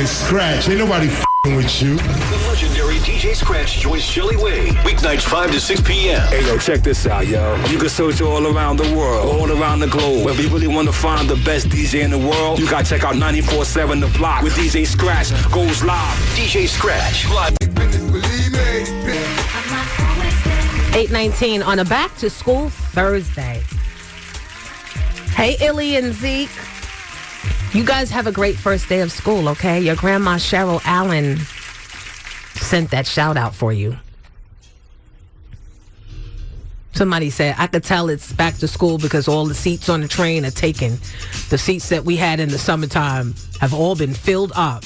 Scratch. Ain't nobody with you. The legendary DJ Scratch joins Shelly Wade. Weeknights 5 to 6 p.m. Hey, yo, check this out, yo. You can search all around the world, all around the globe. If you really want to find the best DJ in the world, you got to check out 94.7 The Block with DJ Scratch. Goes live. DJ Scratch live. 8:19 on a back-to-school Thursday. Hey, Illy and Zeke. You guys have a great first day of school, okay? Your grandma Cheryl Allen sent that shout-out for you. Somebody said, I could tell it's back to school because all the seats on the train are taken. The seats that we had in the summertime have all been filled up.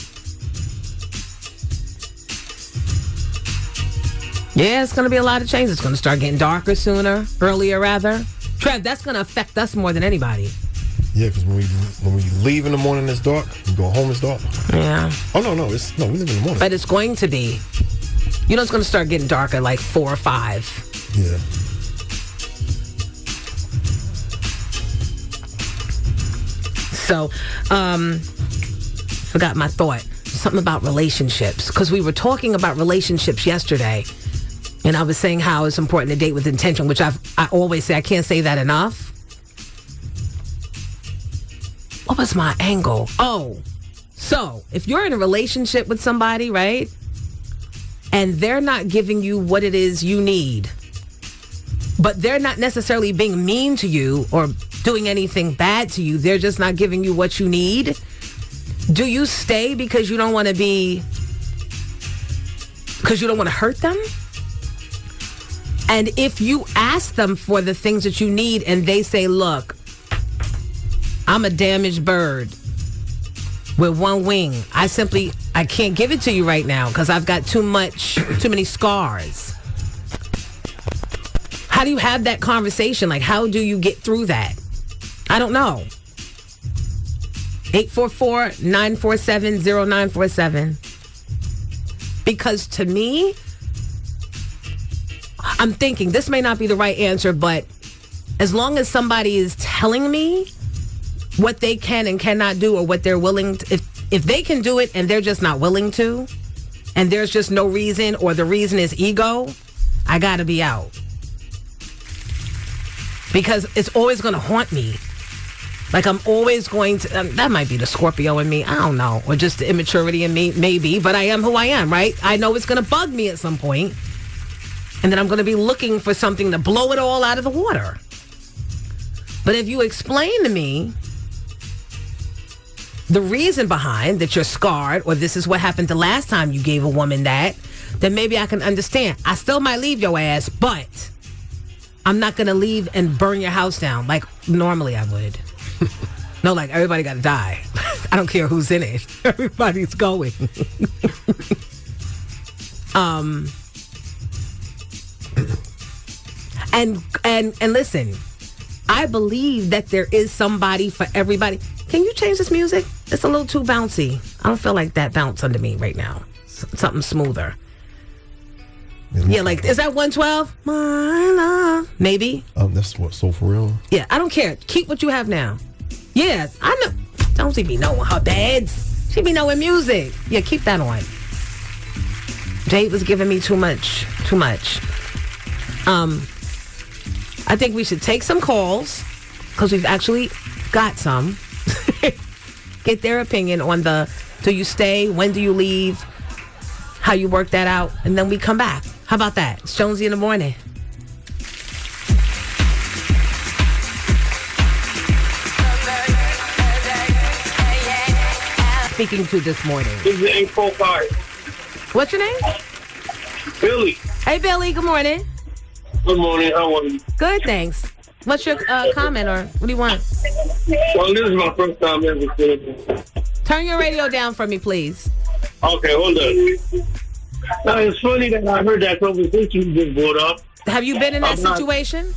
Yeah, it's going to be a lot of change. It's going to start getting darker earlier rather. Trev, that's going to affect us more than anybody. Yeah, because when we leave in the morning, it's dark. We go home, it's dark. Yeah. Oh, no, we live in the morning. But it's going to be. You know, it's going to start getting darker like 4 or 5. Yeah. So, forgot my thought. Something about relationships. Because we were talking about relationships yesterday. And I was saying how it's important to date with intention, which I always say. I can't say that enough. What was my angle? Oh, so if you're in a relationship with somebody, right? And they're not giving you what it is you need, but they're not necessarily being mean to you or doing anything bad to you. They're just not giving you what you need. Do you stay because you don't want to hurt them? And if you ask them for the things that you need and they say, look, I'm a damaged bird with one wing. I can't give it to you right now because I've got too many scars. How do you have that conversation? Like, how do you get through that? I don't know. 844-947-0947. Because to me, I'm thinking this may not be the right answer, but as long as somebody is telling me what they can and cannot do or what they're willing to, if they can do it and they're just not willing to, and there's just no reason or the reason is ego, I gotta be out. Because it's always gonna haunt me. Like I'm always going to, that might be the Scorpio in me, I don't know, or just the immaturity in me, maybe, but I am who I am, right? I know it's gonna bug me at some point, and then I'm gonna be looking for something to blow it all out of the water. But if you explain to me the reason behind that you're scarred, or this is what happened the last time you gave a woman that, then maybe I can understand. I still might leave your ass, but I'm not going to leave and burn your house down like normally I would. No, like everybody got to die. I don't care who's in it. Everybody's going. And listen, I believe that there is somebody for everybody. Can you change this music? It's a little too bouncy. I don't feel like that bounce under me right now. Something smoother. Yeah, like, is that 112? My love. Maybe. That's what, so for real? Yeah, I don't care. Keep what you have now. Yeah, I know. Don't she be knowing her bads? She be knowing music. Yeah, keep that on. Jade was giving me too much. I think we should take some calls because we've actually got some. Get their opinion on do you stay? When do you leave? How you work that out? And then we come back. How about that? It's Jonesy in the morning. Speaking to this morning. This is 845. What's your name? Billy. Hey, Billy. Good morning. Good morning. How are you? Good, thanks. What's your comment, or what do you want? Well, this is my first time ever seeing it. Turn your radio down for me, please. Okay, hold on. Now, it's funny that I heard that conversation you just brought up. Have you been in that situation?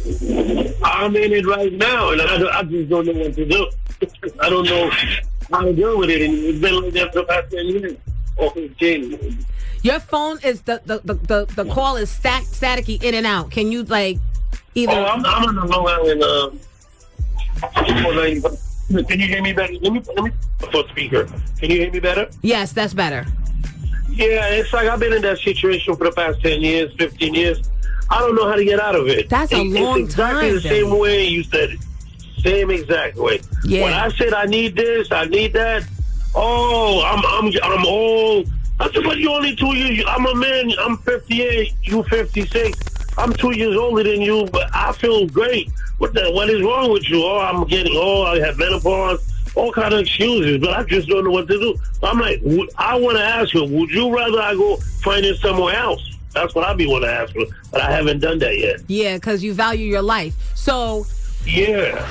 I'm in it right now, and I just don't know what to do. I don't know how to deal with it, and it's been like that for the past 10 years. Or 15. Your phone is the call is staticky in and out. Can you like either? Oh, I'm on the Long Island. Can you hear me better? Let me put speaker. Can you hear me better? Yes, that's better. Yeah, it's like I've been in that situation for the past 10 years, 15 years. I don't know how to get out of it. That's a long It's exactly time, the same way you said it. Same exact way. Yeah. When I said I need this, I need that. Oh, I'm old. I said, but you only 2 years. I'm a man. I'm 58. You 56. I'm 2 years older than you, but I feel great. What is wrong with you? Oh, I'm getting old. I have menopause. All kind of excuses, but I just don't know what to do. I'm like, I want to ask her, would you rather I go find it somewhere else? That's what I be want to ask her, but I haven't done that yet. Yeah, because you value your life. So, yeah.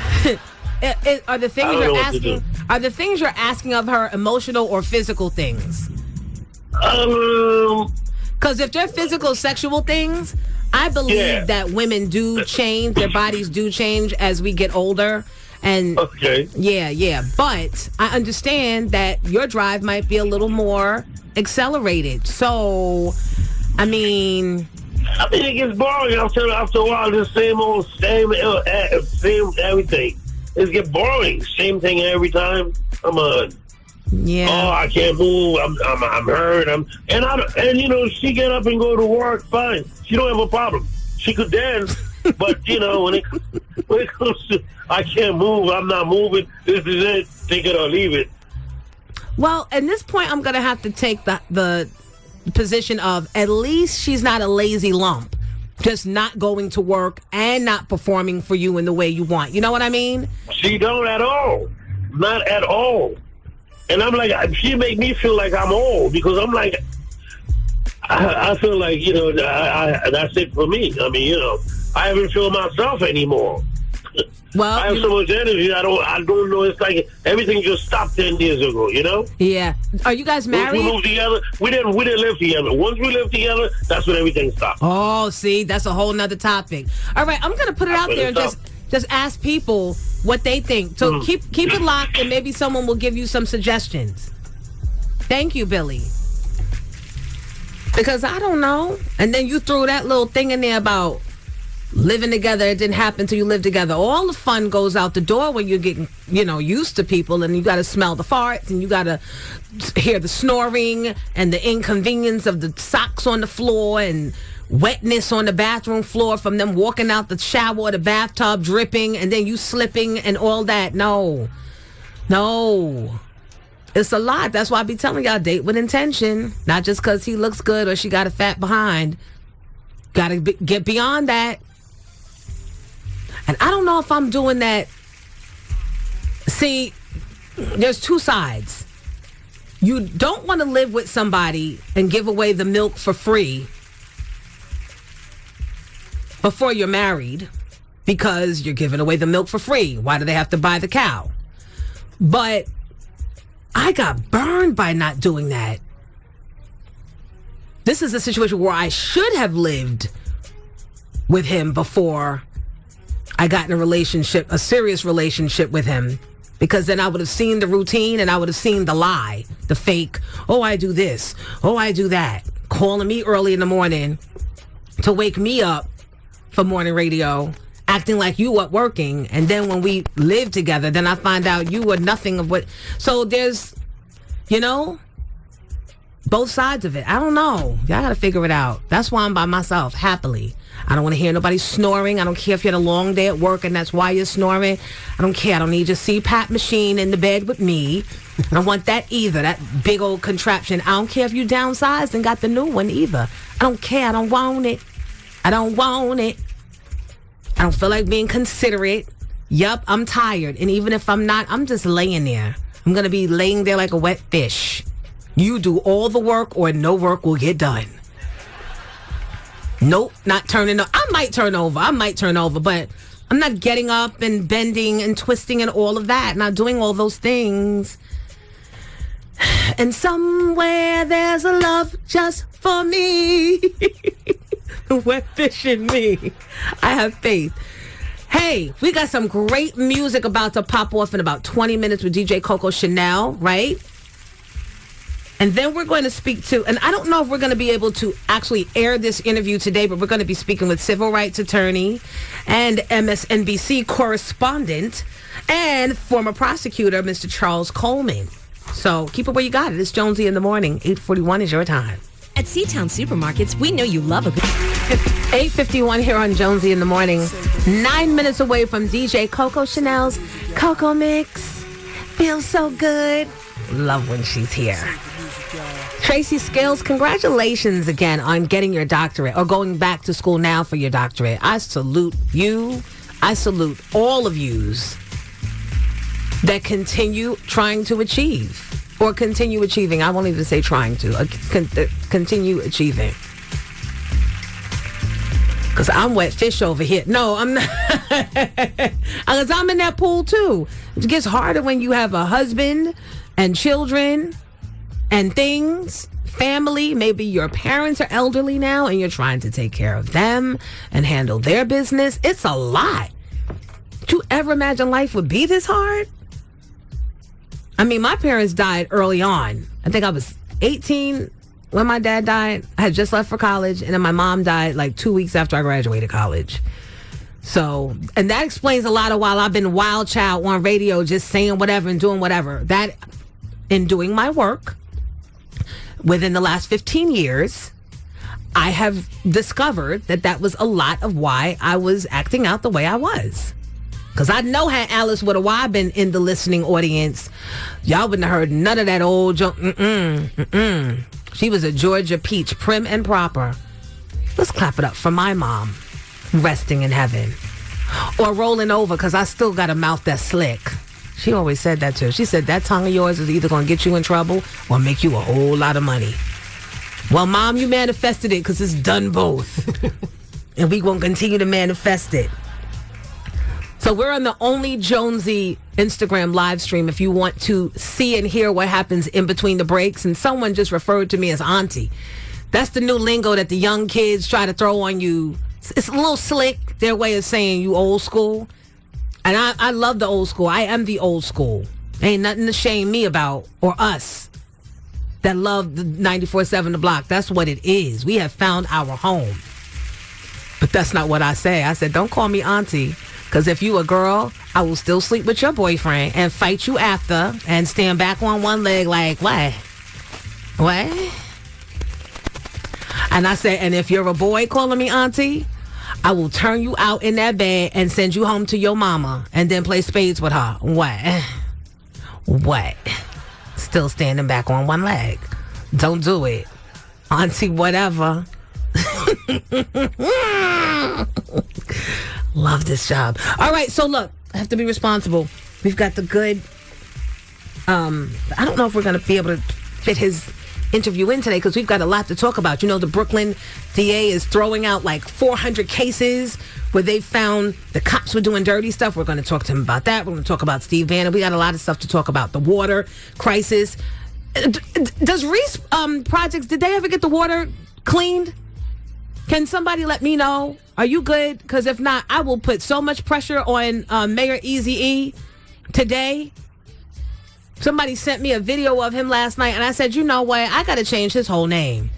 Are the things you're asking? Are the things you're asking of her emotional or physical things? Because if they're physical, sexual things, I believe that women do change. Their bodies do change as we get older. And yeah. But I understand that your drive might be a little more accelerated. So, I mean, it gets boring after a while. The same everything. It gets boring. Same thing every time. Come on. Yeah. Oh, I can't move. I'm hurt. And you know, she get up and go to work. Fine. She don't have a problem. She could dance. But you know, when it comes to I can't move, I'm not moving. This is it. Take it or leave it. Well, at this point, I'm gonna have to take the position of at least she's not a lazy lump, just not going to work and not performing for you in the way you want. You know what I mean? She don't at all. Not at all. And I'm like, she make me feel like I'm old because I'm like, I feel like, you know, that's it for me. I mean, you know, I haven't feel myself anymore. Well, I have so much energy. I don't know. It's like everything just stopped 10 years ago. You know? Yeah. Are you guys married? Once we moved together. We didn't live together. Once we lived together, that's when everything stopped. Oh, see, that's a whole nother topic. All right, I'm gonna put it out there and just ask people what they think. So keep it locked, and maybe someone will give you some suggestions. Thank you, Billy. Because I don't know. And then you threw that little thing in there about living together. It didn't happen till you live together. All the fun goes out the door when you're getting, you know, used to people, and you got to smell the farts, and you got to hear the snoring and the inconvenience of the socks on the floor and wetness on the bathroom floor from them walking out the shower or the bathtub dripping, and then you slipping and all that. No. It's a lot. That's why I be telling y'all, date with intention. Not just because he looks good or she got a fat behind. Got to get beyond that. And I don't know if I'm doing that. See, there's two sides. You don't want to live with somebody and give away the milk for free before you're married because you're giving away the milk for free. Why do they have to buy the cow? But I got burned by not doing that. This is a situation where I should have lived with him before I got in a relationship, a serious relationship with him. Because then I would have seen the routine and I would have seen the lie, the fake, oh, I do this, oh, I do that. Calling me early in the morning to wake me up for morning radio, acting like you were working. And then when we live together, then I find out you were nothing of what. So there's, both sides of it. I don't know. Y'all got to figure it out. That's why I'm by myself, happily. I don't want to hear nobody snoring. I don't care if you had a long day at work and that's why you're snoring. I don't care. I don't need your CPAP machine in the bed with me. I don't want that either, that big old contraption. I don't care if you downsized and got the new one either. I don't care. I don't want it. I don't want it. I don't feel like being considerate. Yup, I'm tired. And even if I'm not, I'm just laying there. I'm going to be laying there like a wet fish. You do all the work or no work will get done. Nope, not turning over. I might turn over, but I'm not getting up and bending and twisting and all of that. Not doing all those things. And somewhere there's a love just for me. Wet fish in me. I have faith. Hey, we got some great music about to pop off in about 20 minutes with DJ Coco Chanel, right? And then we're going to speak to, and I don't know if we're going to be able to actually air this interview today, but we're going to be speaking with civil rights attorney and MSNBC correspondent and former prosecutor, Mr. Charles Coleman. So keep it where you got it. It's Jonesy in the morning. 8:41 is your time. At Seatown Supermarkets, we know you love a good... 8:51 here on Jonesy in the morning. 9 minutes away from DJ Coco Chanel's Coco Mix. Feels so good. Love when she's here. Tracy Scales, congratulations again on getting your doctorate or going back to school now for your doctorate. I salute you. I salute all of yous that continue trying to achieve or continue achieving. I won't even say trying to. Continue achieving. Because I'm wet fish over here. No, I'm not. Because I'm in that pool too. It gets harder when you have a husband and children and things, family. Maybe your parents are elderly now and you're trying to take care of them and handle their business. It's a lot. Did you ever imagine life would be this hard? I mean, my parents died early on. I think I was 18 when my dad died. I had just left for college, and then my mom died like 2 weeks after I graduated college. So, and that explains a lot of why I've been wild child on radio, just saying whatever and doing whatever. That, in doing my work, within the last 15 years, I have discovered that was a lot of why I was acting out the way I was. Because I know had Alice would have been in the listening audience, y'all wouldn't have heard none of that old junk. She was a Georgia peach, prim and proper. Let's clap it up for my mom, resting in heaven. Or rolling over, because I still got a mouth that's slick. She always said that too. She said that tongue of yours is either going to get you in trouble or make you a whole lot of money. Well, Mom, you manifested it because it's done both. And we going to continue to manifest it. So we're on the only Jonesy Instagram live stream if you want to see and hear what happens in between the breaks. And someone just referred to me as auntie. That's the new lingo that the young kids try to throw on you. It's a little slick, their way of saying you old school. And I love the old school. I am the old school. Ain't nothing to shame me about or us that love the 94.7 The Block. That's what it is. We have found our home. But that's not what I say. I said, don't call me auntie. Because if you a girl, I will still sleep with your boyfriend and fight you after and stand back on one leg like, what? What? And I said, and if you're a boy calling me auntie, I will turn you out in that bed and send you home to your mama and then play spades with her. What? What? Still standing back on one leg. Don't do it. Auntie whatever. Love this job. All right, so look, I have to be responsible. We've got the good, I don't know if we're going to be able to fit his interview in today because we've got a lot to talk about. You know, the Brooklyn DA is throwing out like 400 cases where they found the cops were doing dirty stuff. We're going to talk to him about that. We're going to talk about Steve Bannon. We got a lot of stuff to talk about. The water crisis. Does Reese Projects, did they ever get the water cleaned? Can somebody let me know? Are you good? Because if not, I will put so much pressure on Mayor Eazy-E today Somebody sent me a video of him last night, and I said, you know what? I got to change his whole name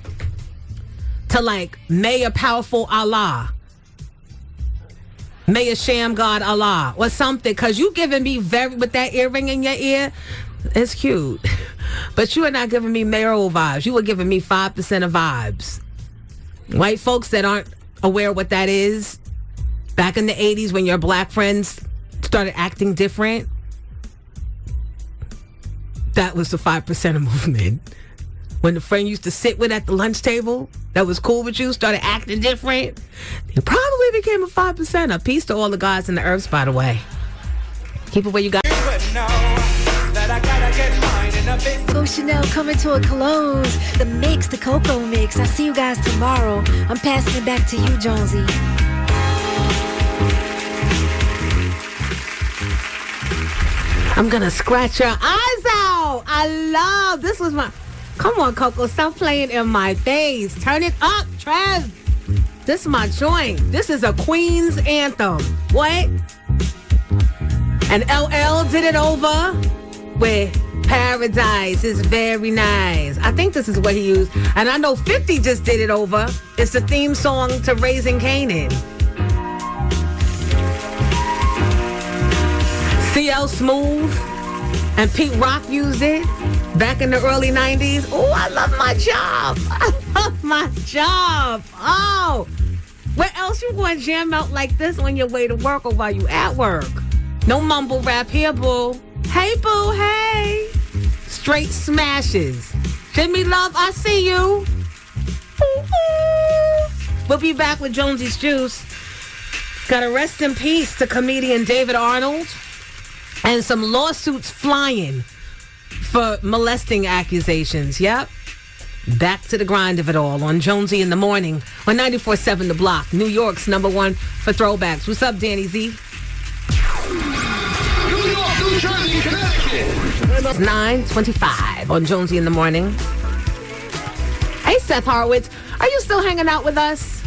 to like Mayor Powerful Allah. Mayor Sham God Allah or something, because you giving me with that earring in your ear. It's cute. But you are not giving me mayoral vibes. You are giving me 5% of vibes. White folks that aren't aware what that is, back in the 80s when your black friends started acting different, that was the 5% movement. When the friend used to sit with at the lunch table that was cool with you started acting different, they probably became a 5%. Peace to all the gods in the earths, by the way. Keep it where you got. Go Chanel coming to a close. The mix, the cocoa mix. I'll see you guys tomorrow. I'm passing it back to you, Jonesy. I'm gonna scratch your eyes out. This was my... Come on, Coco, stop playing in my face. Turn it up, Trev. This is my joint. This is a Queen's anthem. What? And LL did it over with Paradise is Very Nice. I think this is what he used. And I know 50 just did it over. It's the theme song to Raising Canaan. CL Smooth and Pete Rock used it back in the early 90s. Oh, I love my job. I love my job. Oh, where else you going to jam out like this on your way to work or while you at work? No mumble rap here, boo. Hey, boo, hey. Straight smashes. Jimmy Love, I see you. We'll be back with Jonesy's Juice. Gotta rest in peace to comedian David Arnold. And some lawsuits flying for molesting accusations. Yep. Back to the grind of it all on Jonesy in the Morning on 94.7 The Block, New York's number one for throwbacks. What's up, Danny Z? New York, New Jersey, Connecticut. It's 9:25 on Jonesy in the Morning. Hey, Seth Horowitz, are you still hanging out with us?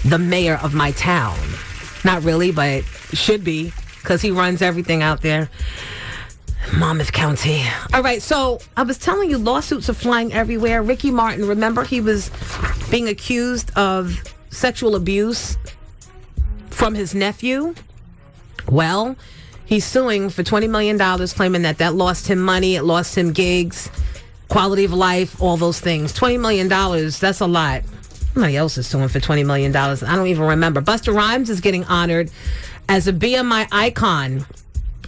The mayor of my town. Not really, but should be, because he runs everything out there. Monmouth County. All right, so I was telling you lawsuits are flying everywhere. Ricky Martin, remember he was being accused of sexual abuse from his nephew? Well, he's suing for $20 million, claiming that lost him money, it lost him gigs, quality of life, all those things. $20 million, that's a lot. Somebody else is suing for $20 million. I don't even remember. Busta Rhymes is getting honored as a BMI icon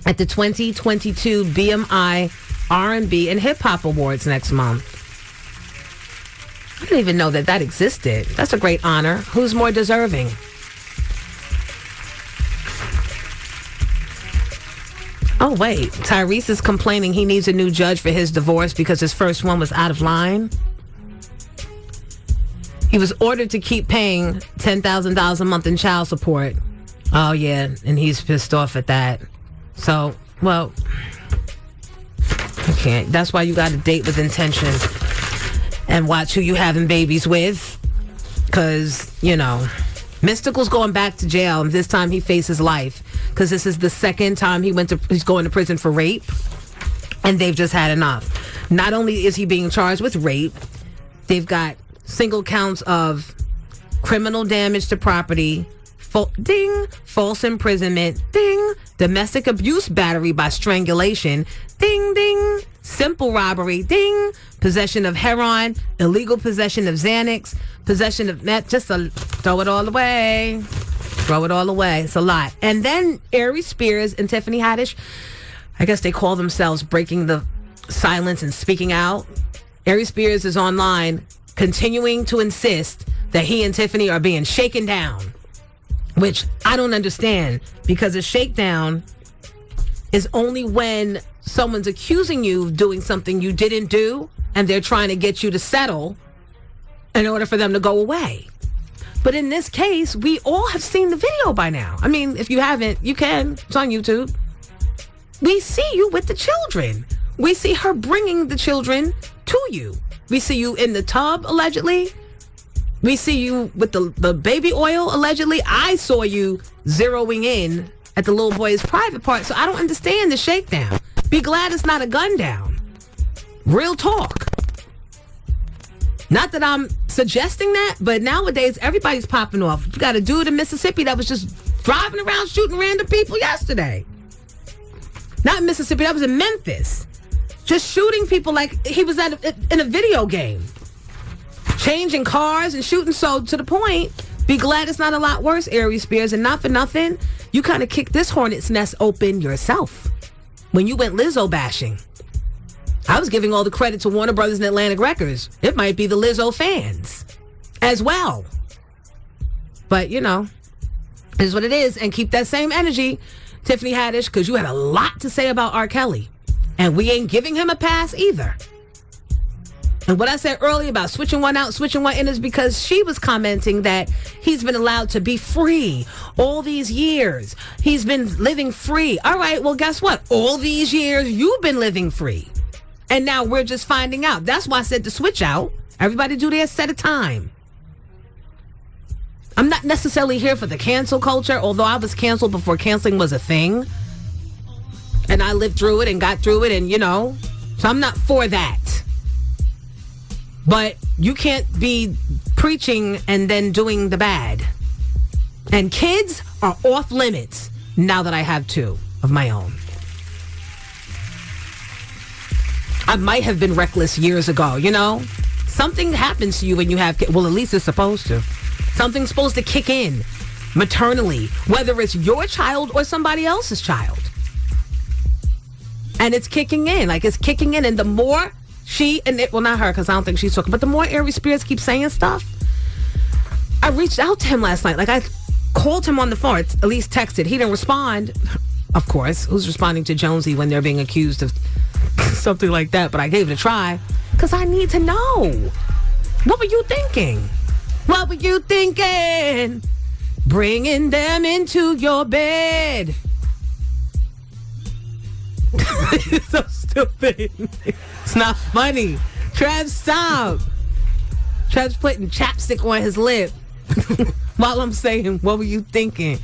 at the 2022 BMI R&B and Hip Hop Awards next month. I didn't even know that existed. That's a great honor. Who's more deserving? Oh, wait. Tyrese is complaining he needs a new judge for his divorce because his first one was out of line. He was ordered to keep paying $10,000 a month in child support. Oh, yeah, and he's pissed off at that. So, well, you can't. That's why you got to date with intention and watch who you having babies with. Because, you know, Mystical's going back to jail, and this time he faces life. Because this is the second time he's going to prison for rape, and they've just had enough. Not only is he being charged with rape, they've got single counts of criminal damage to property, ding, false imprisonment, ding, domestic abuse battery by strangulation, ding, ding, simple robbery, ding, possession of heroin, illegal possession of Xanax, possession of meth, just throw it all away. Throw it all away. It's a lot. And then Ari Spears and Tiffany Haddish, I guess they call themselves breaking the silence and speaking out. Ari Spears is online continuing to insist that he and Tiffany are being shaken down, which I don't understand, because a shakedown is only when someone's accusing you of doing something you didn't do and they're trying to get you to settle in order for them to go away. But in this case, we all have seen the video by now. I mean, if you haven't, you can. It's on YouTube. We see you with the children. We see her bringing the children to you. We see you in the tub, allegedly. We see you with the baby oil, allegedly. I saw you zeroing in at the little boy's private part, so I don't understand the shakedown. Be glad it's not a gun down. Real talk. Not that I'm suggesting that, but nowadays everybody's popping off. You got a dude in Mississippi that was just driving around shooting random people yesterday. Not in Mississippi, that was in Memphis. Just shooting people like he was in a video game. Changing cars and shooting. So to the point, be glad it's not a lot worse, Aries Spears. And not for nothing, you kind of kicked this hornet's nest open yourself when you went Lizzo bashing. I was giving all the credit to Warner Brothers and Atlantic Records. It might be the Lizzo fans as well. But, you know, it is what it is. And keep that same energy, Tiffany Haddish, because you had a lot to say about R. Kelly. And we ain't giving him a pass either. And what I said earlier about switching one out, switching one in is because she was commenting that he's been allowed to be free all these years. He's been living free. All right, well, guess what? All these years, you've been living free. And now we're just finding out. That's why I said to switch out. Everybody do their set of time. I'm not necessarily here for the cancel culture, although I was canceled before canceling was a thing. And I lived through it and got through it and, you know. So I'm not for that. But you can't be preaching and then doing the bad. And kids are off limits now that I have two of my own. I might have been reckless years ago, you know? Something happens to you when you have kids. Well, at least it's supposed to. Something's supposed to kick in maternally, whether it's your child or somebody else's child. And it's kicking in. Like, it's kicking in. And the more she, and it, well, not her, because I don't think she's talking, but the more Aries Spears keeps saying stuff, I reached out to him last night. Like, I called him on the phone, at least texted. He didn't respond. Of course, who's responding to Jonesy when they're being accused of something like that? But I gave it a try because I need to know. What were you thinking? What were you thinking? Bringing them into your bed. It's so stupid. It's not funny. Trav, stop. Trav's putting chapstick on his lip while I'm saying, what were you thinking?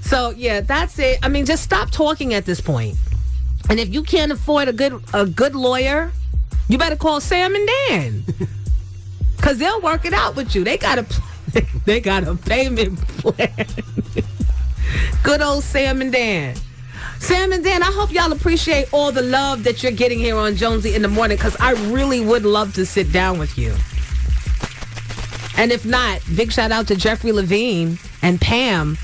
So, yeah, that's it. I mean, just stop talking at this point. And if you can't afford a good lawyer, you better call Sam and Dan. Because they'll work it out with you. They got a payment plan. Good old Sam and Dan. Sam and Dan, I hope y'all appreciate all the love that you're getting here on Jonesy in the Morning, because I really would love to sit down with you. And if not, big shout out to Jeffrey Levine and Pam,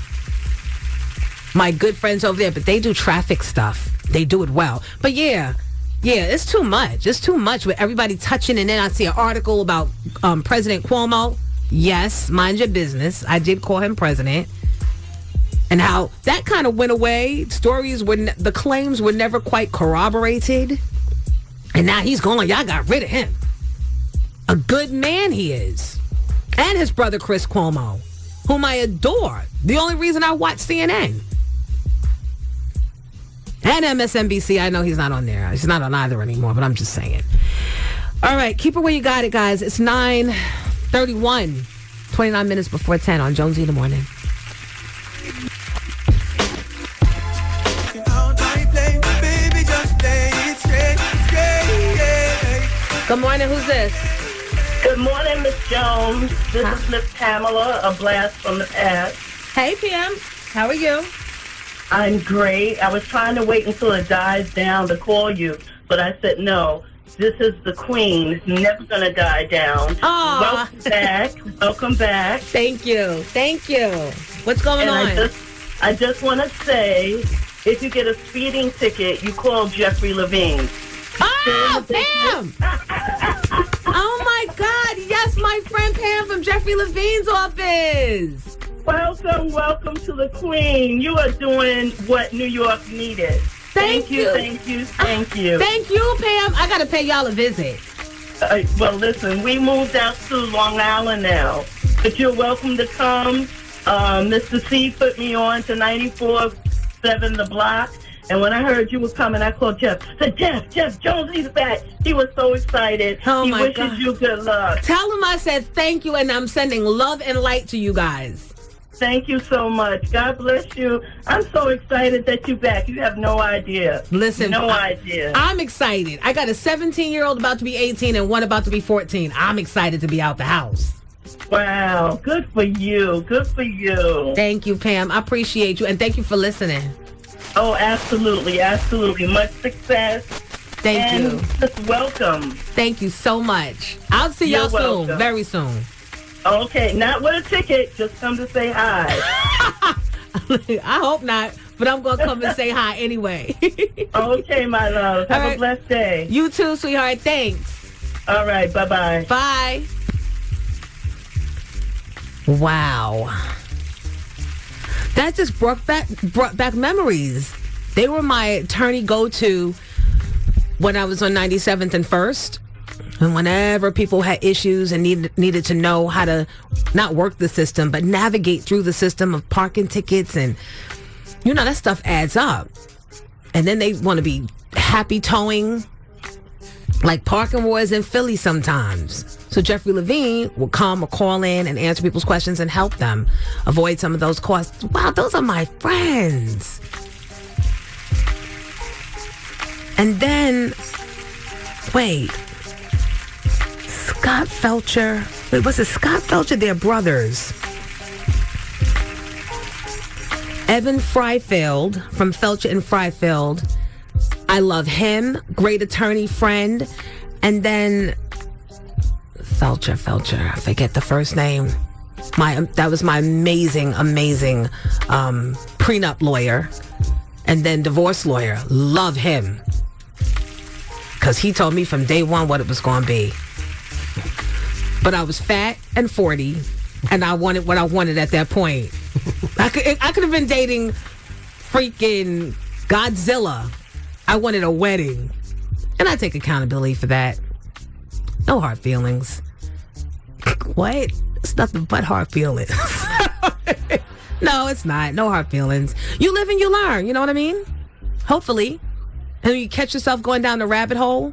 my good friends over there, but they do traffic stuff. They do it well. But yeah, it's too much. It's too much with everybody touching. And then I see an article about President Cuomo. Yes, mind your business. I did call him president. And how that kind of went away. Stories were, the claims were never quite corroborated. And now he's going, y'all got rid of him. A good man he is. And his brother Chris Cuomo, whom I adore. The only reason I watch CNN. And MSNBC, I know he's not on there. He's not on either anymore, but I'm just saying. All right, keep it where you got it, guys. It's 9:31, 29 minutes before 10 on Jonesy in the Morning. Good morning, who's this? Good morning, Miss Jones. This is Miss Pamela, a blast from the past. Hey, Pam. How are you? I'm great. I was trying to wait until it dies down to call you, but I said no. This is the Queen. It's never going to die down. Aww. Welcome back. Welcome back. Thank you. Thank you. What's going on? I just want to say, if you get a speeding ticket, you call Jeffrey Levine. Oh, Pam! Oh, my God. Yes, my friend Pam from Jeffrey Levine's office. Welcome to the Queen. You are doing what New York needed. Thank you. Thank you, Pam. I got to pay y'all a visit. Well, listen, we moved out to Long Island now, but you're welcome to come. Mr. C put me on to 94.7 The Block. And when I heard you were coming, I called Jeff. I said, Jeff Jonesy's back. He was so excited. Oh, he my wishes God. you good luck. Tell him I said thank you, and I'm sending love and light to you guys. Thank you so much. God bless you. I'm so excited that you're back. You have no idea. Listen, no idea. I'm excited. I got a 17-year-old about to be 18 and one about to be 14. I'm excited to be out the house. Wow. Good for you. Good for you. Thank you, Pam. I appreciate you. And thank you for listening. Oh, absolutely. Absolutely. Much success. Thank you. Just welcome. Thank you so much. I'll see y'all soon. Very soon. Okay. Not with a ticket. Just come to say hi. I hope not, but I'm going to come and say hi anyway. Okay, my love. Have right. a blessed day. You too, sweetheart. Thanks. All right. Bye-bye. Bye. Wow. That just brought back memories. They were my attorney go-to when I was on 97th and 1st. And whenever people had issues and needed to know how to not work the system, but navigate through the system of parking tickets, and that stuff adds up. And then they want to be happy towing, like parking wars in Philly sometimes. So Jeffrey Levine will come or call in and answer people's questions and help them avoid some of those costs. Wow, those are my friends. And then, wait. Scott Felcher. Wait, was it Scott Felcher? They're brothers. Evan Freifeld from Felcher and Freifeld. I love him. Great attorney friend. And then Felcher. I forget the first name. That was my amazing prenup lawyer. And then divorce lawyer. Love him. Because he told me from day one what it was going to be. But I was fat and 40, and I wanted what I wanted at that point. I could have been dating freaking Godzilla. I wanted a wedding. And I take accountability for that. No hard feelings. What? It's nothing but hard feelings. No, it's not. No hard feelings. You live and you learn. You know what I mean? Hopefully. And when you catch yourself going down the rabbit hole,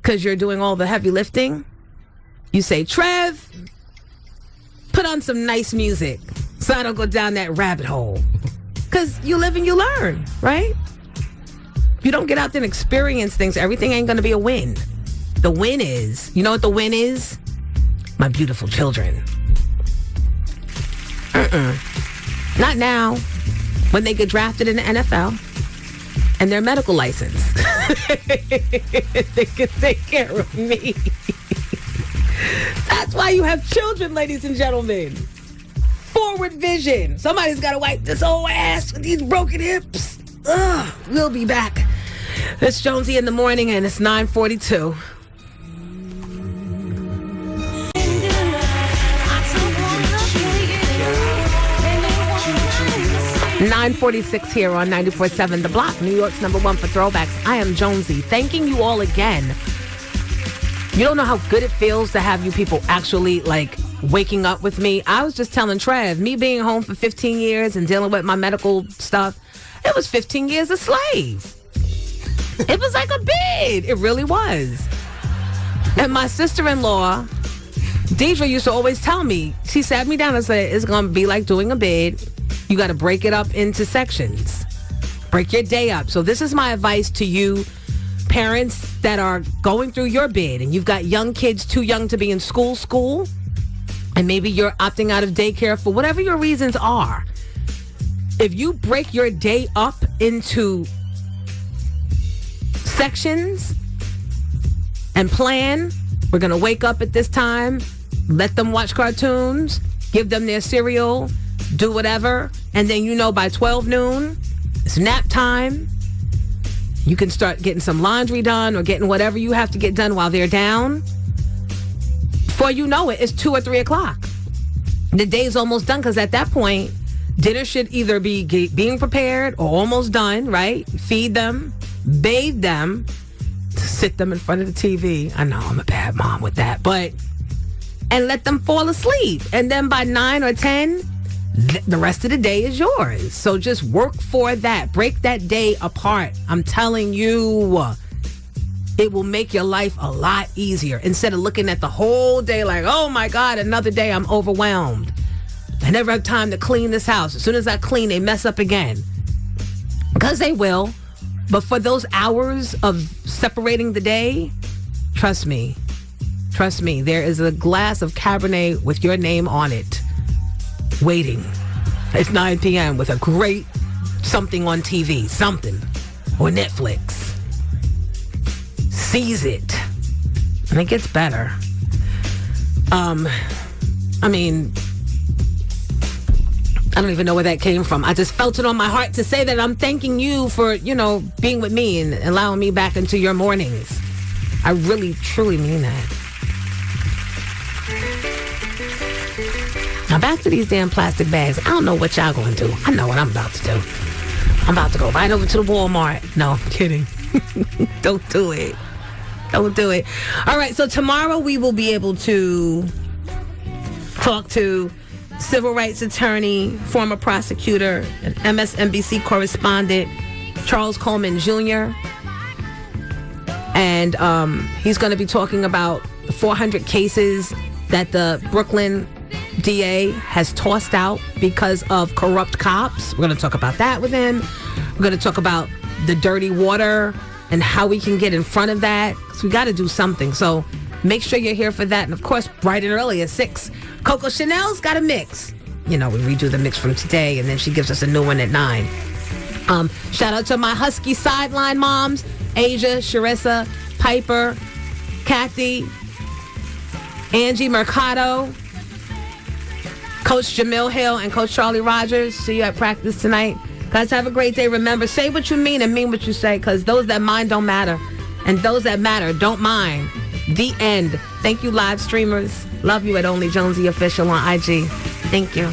because you're doing all the heavy lifting, you say, Trev, put on some nice music so I don't go down that rabbit hole. Because you live and you learn, right? You don't get out there and experience things. Everything ain't going to be a win. The win is, you know what the win is? My beautiful children. Not now. When they get drafted in the NFL. And their medical license. They can take care of me. That's why you have children, ladies and gentlemen. Forward vision. Somebody's got to wipe this old ass with these broken hips. Ugh, we'll be back. It's Jonesy in the morning, and it's 9:42. 9:46 here on 94.7 The Block, New York's #1 for throwbacks. I am Jonesy. Thanking you all again. You don't know how good it feels to have you people actually, waking up with me. I was just telling Trev, me being home for 15 years and dealing with my medical stuff, it was 15 years a slave. It was like a bid. It really was. And my sister-in-law, Deidre, used to always tell me, she sat me down and said, it's going to be like doing a bid. You got to break it up into sections. Break your day up. So this is my advice to you parents that are going through your bid and you've got young kids too young to be in school, and maybe you're opting out of daycare for whatever your reasons are. If you break your day up into sections and plan, we're going to wake up at this time, let them watch cartoons, give them their cereal, do whatever, and then by 12 noon, it's nap time. You can start getting some laundry done or getting whatever you have to get done while they're down. Before you know it, it's 2 or 3 o'clock. The day's almost done because at that point, dinner should either be being prepared or almost done, right? Feed them, bathe them, sit them in front of the TV. I know I'm a bad mom with that, and let them fall asleep. And then by 9 or 10, the rest of the day is yours. So just work for that. Break that day apart. I'm telling you, it will make your life a lot easier. Instead of looking at the whole day like, oh my God, another day, I'm overwhelmed. I never have time to clean this house. As soon as I clean, they mess up again. Because they will. But for those hours of separating the day, trust me, there is a glass of Cabernet with your name on it waiting. It's 9 p.m. with a great something on TV, something, or Netflix. Seize it. And it gets better. I mean, I don't even know where that came from. I just felt it on my heart to say that I'm thanking you for, being with me and allowing me back into your mornings. I really, truly mean that. Now back to these damn plastic bags. I don't know what y'all going to do. I know what I'm about to do. I'm about to go right over to the Walmart. No, I'm kidding. Don't do it. Don't do it. All right, so tomorrow we will be able to talk to civil rights attorney, former prosecutor, and MSNBC correspondent, Charles Coleman Jr. And he's going to be talking about 400 cases that the Brooklyn DA has tossed out because of corrupt cops. We're going to talk about that with him. We're going to talk about the dirty water and how we can get in front of that. So we got to do something. So make sure you're here for that. And of course, bright and early at 6, Coco Chanel's got a mix. We redo the mix from today, and then she gives us a new one at 9. Shout out to my Husky sideline moms, Asia, Sharissa, Piper, Kathy, Angie Mercado, Coach Jamil Hill, and Coach Charlie Rogers. See you at practice tonight. Guys, have a great day. Remember, say what you mean and mean what you say, because those that mind don't matter, and those that matter don't mind. The end. Thank you, live streamers. Love you at Only Jonesy Official on IG. Thank you.